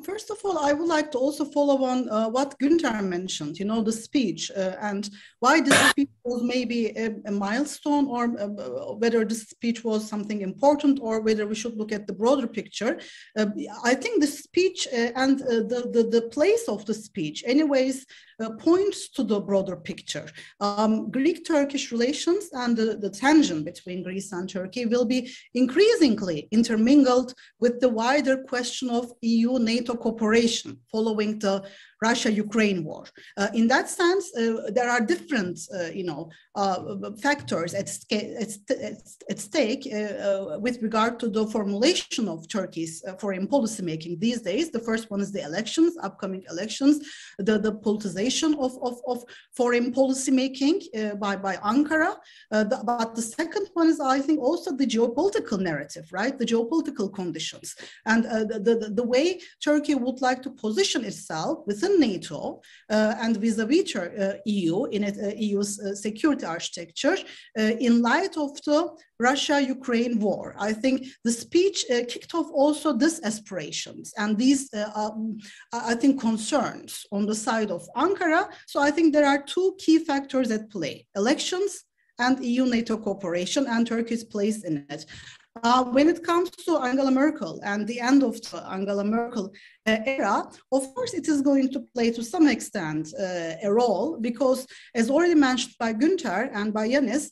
First of all, I would like to also follow on what Günter mentioned, the speech, and why this speech was maybe a milestone, or whether this speech was something important, or whether we should look at the broader picture. I think the speech and the place of the speech anyways points to the broader picture. Greek-Turkish relations and the tension between Greece and Turkey will be increasingly intermingled with the wider question of EU-NATO cooperation following the Russia-Ukraine war. In that sense, there are different, factors at stake with regard to the formulation of Turkey's foreign policy making these days. The first one is the elections, upcoming elections, the politicization of foreign policy making by Ankara. But the second one is, I think, also the geopolitical narrative, right? The geopolitical conditions and the way Turkey would like to position itself within within NATO and vis-a-vis EU in EU's security architecture in light of the Russia-Ukraine war. I think the speech kicked off also these aspirations and these, I think, concerns on the side of Ankara. So I think there are two key factors at play: elections and EU-NATO cooperation and Turkey's place in it. When it comes to Angela Merkel and the end of the Angela Merkel era, of course, it is going to play to some extent a role because, as already mentioned by Günter and by Ioannis,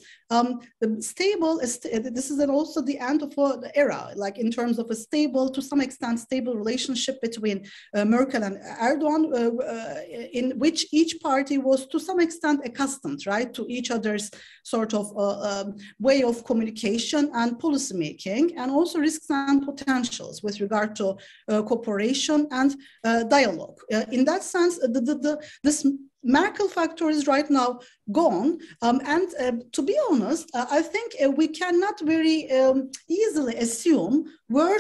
this is also the end of the era, like in terms of a stable, to some extent, stable relationship between Merkel and Erdogan, in which each party was to some extent accustomed, right, to each other's sort of way of communication and policy making, and also risks and potentials with regard to cooperation and dialogue. In that sense, this Merkel factor is right now gone. To be honest, I think we cannot very easily assume where,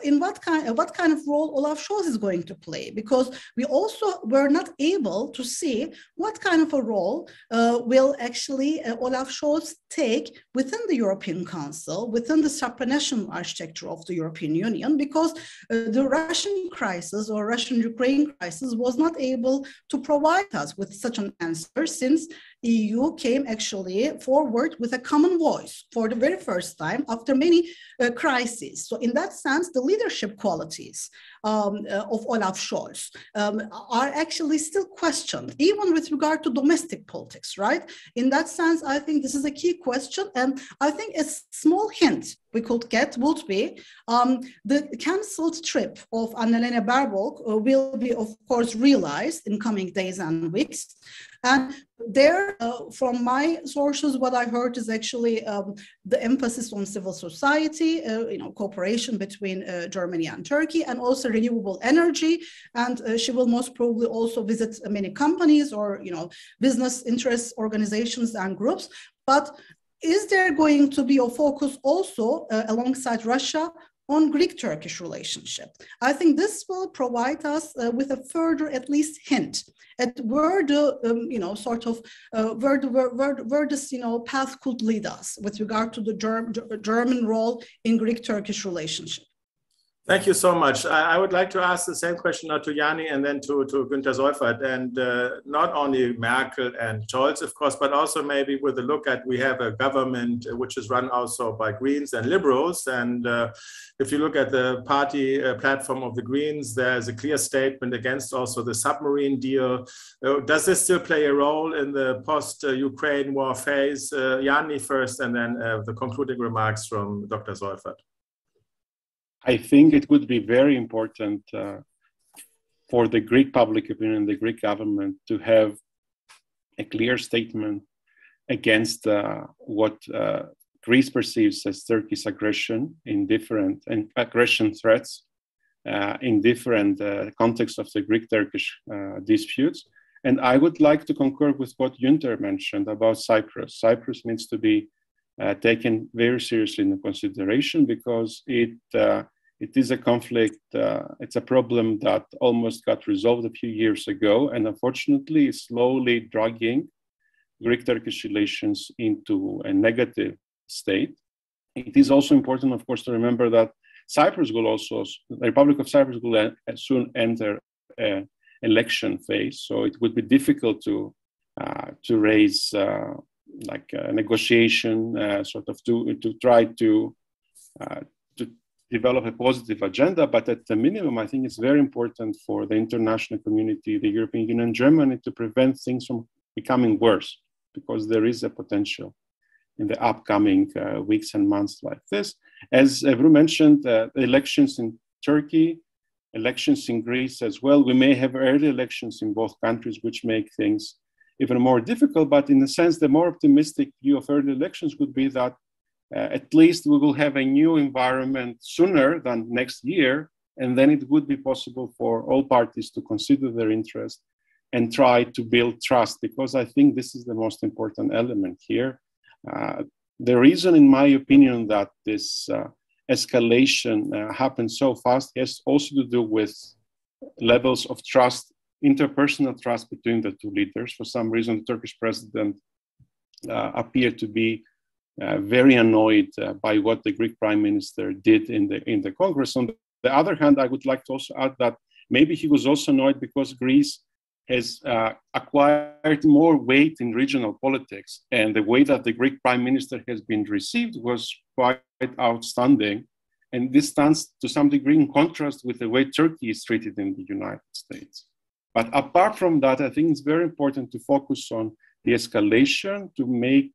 in what kind of role Olaf Scholz is going to play, because we also were not able to see what kind of a role will actually Olaf Scholz take within the European Council, within the supranational architecture of the European Union, because the Russian crisis or Russian-Ukraine crisis was not able to provide us with such an answer, since EU came actually forward with a common voice for the very first time after many crises. So in that sense, the leadership qualities of Olaf Scholz are actually still questioned, even with regard to domestic politics, right? In that sense, I think this is a key question. And I think a small hint we could get would be the cancelled trip of Annalena Baerbock will be, of course, realized in coming days and weeks. And there, from my sources, what I heard is actually the emphasis on civil society, cooperation between Germany and Turkey, and also renewable energy. And she will most probably also visit many companies or, business interest organizations and groups. But is there going to be a focus also alongside Russia on Greek-Turkish relationship? I think this will provide us with a further, at least, hint at where the where this path could lead us with regard to the German role in Greek-Turkish relationship. Thank you so much. I would like to ask the same question now to Yanni and then to Günter Seufert, and not only Merkel and Scholz, of course, but also maybe with a look at, we have a government which is run also by Greens and Liberals. And if you look at the party platform of the Greens, there's a clear statement against also the submarine deal. Does this still play a role in the post-Ukraine war phase? Yanni first, and then the concluding remarks from Dr. Seufert. I think it would be very important for the Greek public opinion, the Greek government, to have a clear statement against what Greece perceives as Turkey's aggression aggression threats in different contexts of the Greek-Turkish disputes. And I would like to concur with what Günter mentioned about Cyprus. Cyprus needs to be taken very seriously into consideration, because it is a conflict, it's a problem that almost got resolved a few years ago, and unfortunately is slowly dragging Greek-Turkish relations into a negative state. It is also important, of course, to remember that the Republic of Cyprus will soon enter an election phase, so it would be difficult to raise like a negotiation, to try to develop a positive agenda. But at the minimum, I think it's very important for the international community, the European Union, Germany, to prevent things from becoming worse, because there is a potential in the upcoming weeks and months like this. As Ebru mentioned, elections in Turkey, elections in Greece as well. We may have early elections in both countries, which make things even more difficult. But in a sense, the more optimistic view of early elections would be that at least we will have a new environment sooner than next year, and then it would be possible for all parties to consider their interest and try to build trust, because I think this is the most important element here. The reason, in my opinion, that this escalation happened so fast has also to do with levels of trust interpersonal trust between the two leaders. For some reason, the Turkish president appeared to be very annoyed by what the Greek prime minister did in the Congress. On the other hand, I would like to also add that maybe he was also annoyed because Greece has acquired more weight in regional politics, and the way that the Greek prime minister has been received was quite outstanding. And this stands to some degree in contrast with the way Turkey is treated in the United States. But apart from that, I think it's very important to focus on the escalation, to make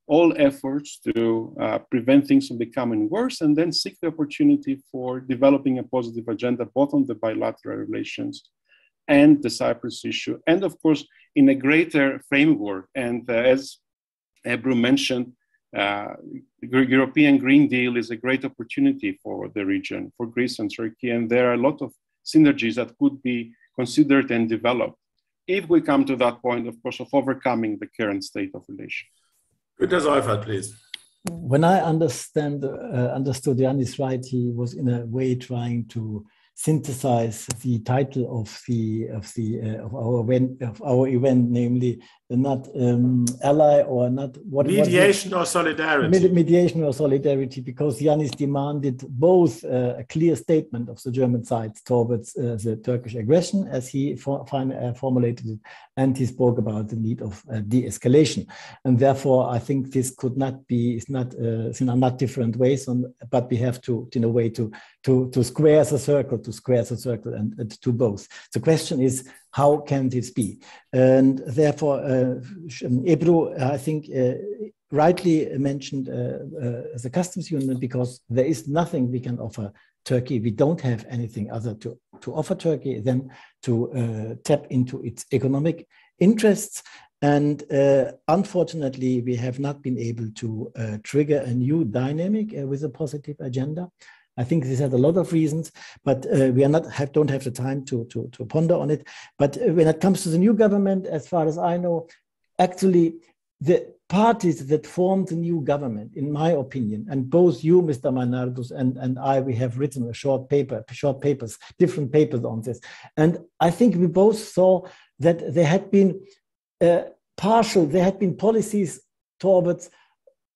all efforts to prevent things from becoming worse, and then seek the opportunity for developing a positive agenda, both on the bilateral relations and the Cyprus issue, and of course, in a greater framework. And as Ebru mentioned, the European Green Deal is a great opportunity for the region, for Greece and Turkey, and there are a lot of synergies that could be considered and developed if we come to that point, of course, of overcoming the current state of relations. Günter Seufert, please. When I understood Ioannis right, he was in a way trying to synthesize the title of our event, namely not ally or not mediation or solidarity. Mediation or solidarity, because Ioannis demanded both a clear statement of the German side towards the Turkish aggression, as he formulated it, and he spoke about the need of de-escalation. And therefore, I think this could not be, it's not different ways, but we have to, in a way, to square the circle, and to both. The question is, how can this be? And therefore, Ebru, I think, rightly mentioned the customs union, because there is nothing we can offer Turkey. We don't have anything other to offer Turkey than to tap into its economic interests. And unfortunately, we have not been able to trigger a new dynamic with a positive agenda. I think this has a lot of reasons, but we don't have the time to ponder on it. But when it comes to the new government, as far as I know, actually the parties that formed the new government, in my opinion, and both you, Mr. Meinardus, and I, we have written different papers on this. And I think we both saw that there had been policies towards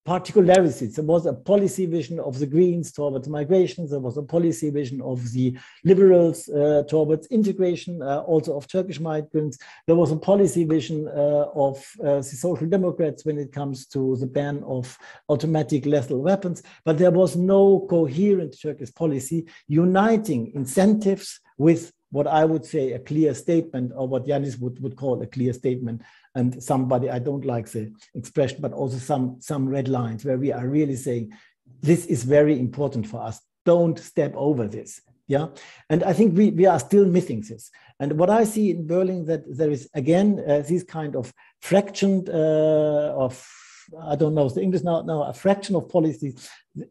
particularities. There was a policy vision of the Greens towards migration. There was a policy vision of the Liberals towards integration, also of Turkish migrants. There was a policy vision of the Social Democrats when it comes to the ban of automatic lethal weapons. But there was no coherent Turkish policy uniting incentives with what I would say a clear statement, or what Ioannis would call a clear statement. And somebody, I don't like the expression, but also some red lines where we are really saying, this is very important for us. Don't step over this. Yeah. And I think we are still missing this. And what I see in Berlin, that there is again, this kind of fraction I don't know the English now, a fraction of policies.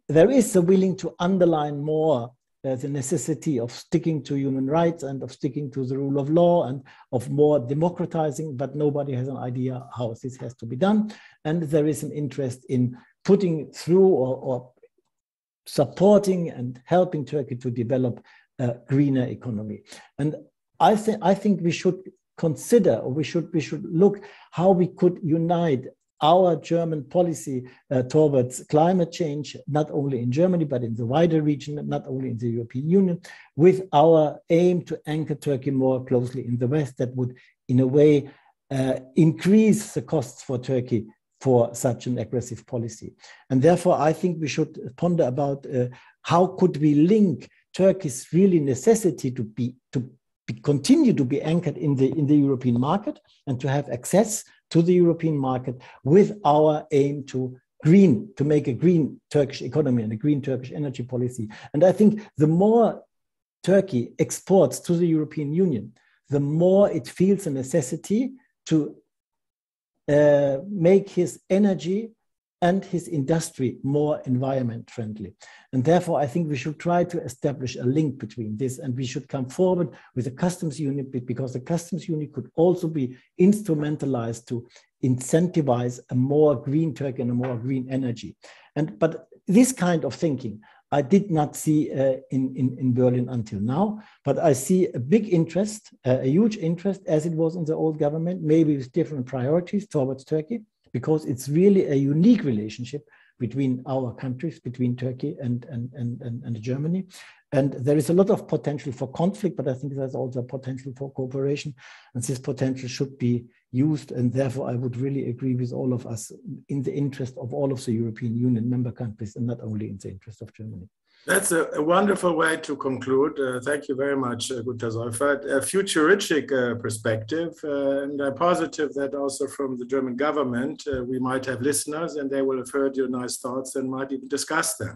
There is a willing to underline more the necessity of sticking to human rights and of sticking to the rule of law and of more democratizing, but nobody has an idea how this has to be done. And there is an interest in putting through or supporting and helping Turkey to develop a greener economy. And I think we should consider, or we should look how we could unite our German policy towards climate change, not only in Germany, but in the wider region, not only in the European Union, with our aim to anchor Turkey more closely in the West. That would, in a way, increase the costs for Turkey for such an aggressive policy. And therefore, I think we should ponder about how could we link Turkey's really necessity to continue to be anchored in the European market and to have access to the European market with our aim to make a green Turkish economy and a green Turkish energy policy. And I think the more Turkey exports to the European Union, the more it feels a necessity to make his energy and his industry more environment friendly. And therefore, I think we should try to establish a link between this, and we should come forward with a customs union, because the customs union could also be instrumentalized to incentivize a more green Turkey and a more green energy. But this kind of thinking, I did not see in Berlin until now, but I see a big interest, a huge interest, as it was in the old government, maybe with different priorities towards Turkey, because it's really a unique relationship between our countries, between Turkey and Germany. And there is a lot of potential for conflict, but I think there's also potential for cooperation. And this potential should be used. And therefore, I would really agree with all of us in the interest of all of the European Union member countries, and not only in the interest of Germany. That's a wonderful way to conclude. Thank you very much, Günter Seufert. A futuristic perspective, and I'm positive that also from the German government, we might have listeners and they will have heard your nice thoughts and might even discuss them.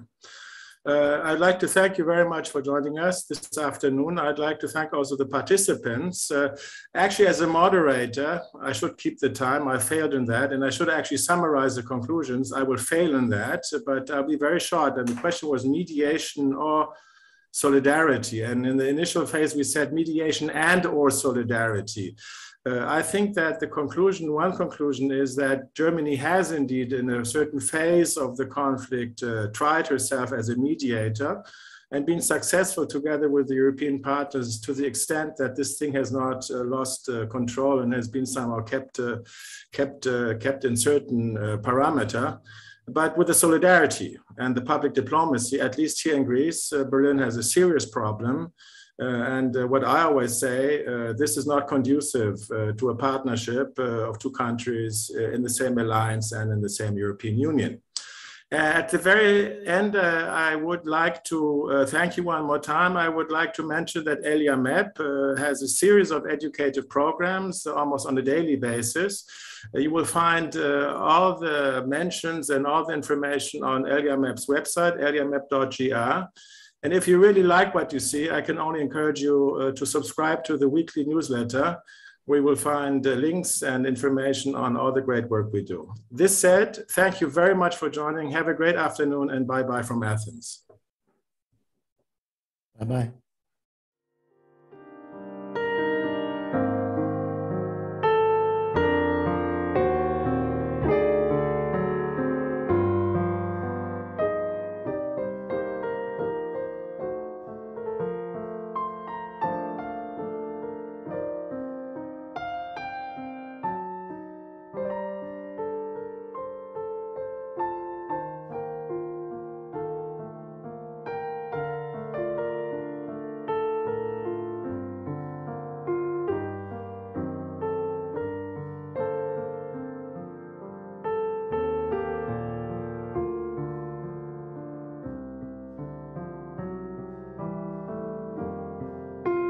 I'd like to thank you very much for joining us this afternoon. I'd like to thank also the participants. Actually, as a moderator, I should keep the time. I failed in that, and I should actually summarize the conclusions. I will fail in that, but I'll be very short. And the question was mediation or solidarity. And in the initial phase, we said mediation and or solidarity. I think that one conclusion is that Germany has indeed in a certain phase of the conflict tried herself as a mediator and been successful together with the European partners to the extent that this thing has not lost control and has been somehow kept in certain parameter. But with the solidarity and the public diplomacy, at least here in Greece, Berlin has a serious problem. And what I always say, this is not conducive to a partnership of two countries in the same alliance and in the same European Union. At the very end, I would like to thank you one more time. I would like to mention that ELIAMEP has a series of educative programs almost on a daily basis. You will find all the mentions and all the information on ELIAMEP's website, eliamep.gr. And if you really like what you see, I can only encourage you to subscribe to the weekly newsletter. We will find links and information on all the great work we do. This said, thank you very much for joining. Have a great afternoon and bye-bye from Athens. Bye-bye.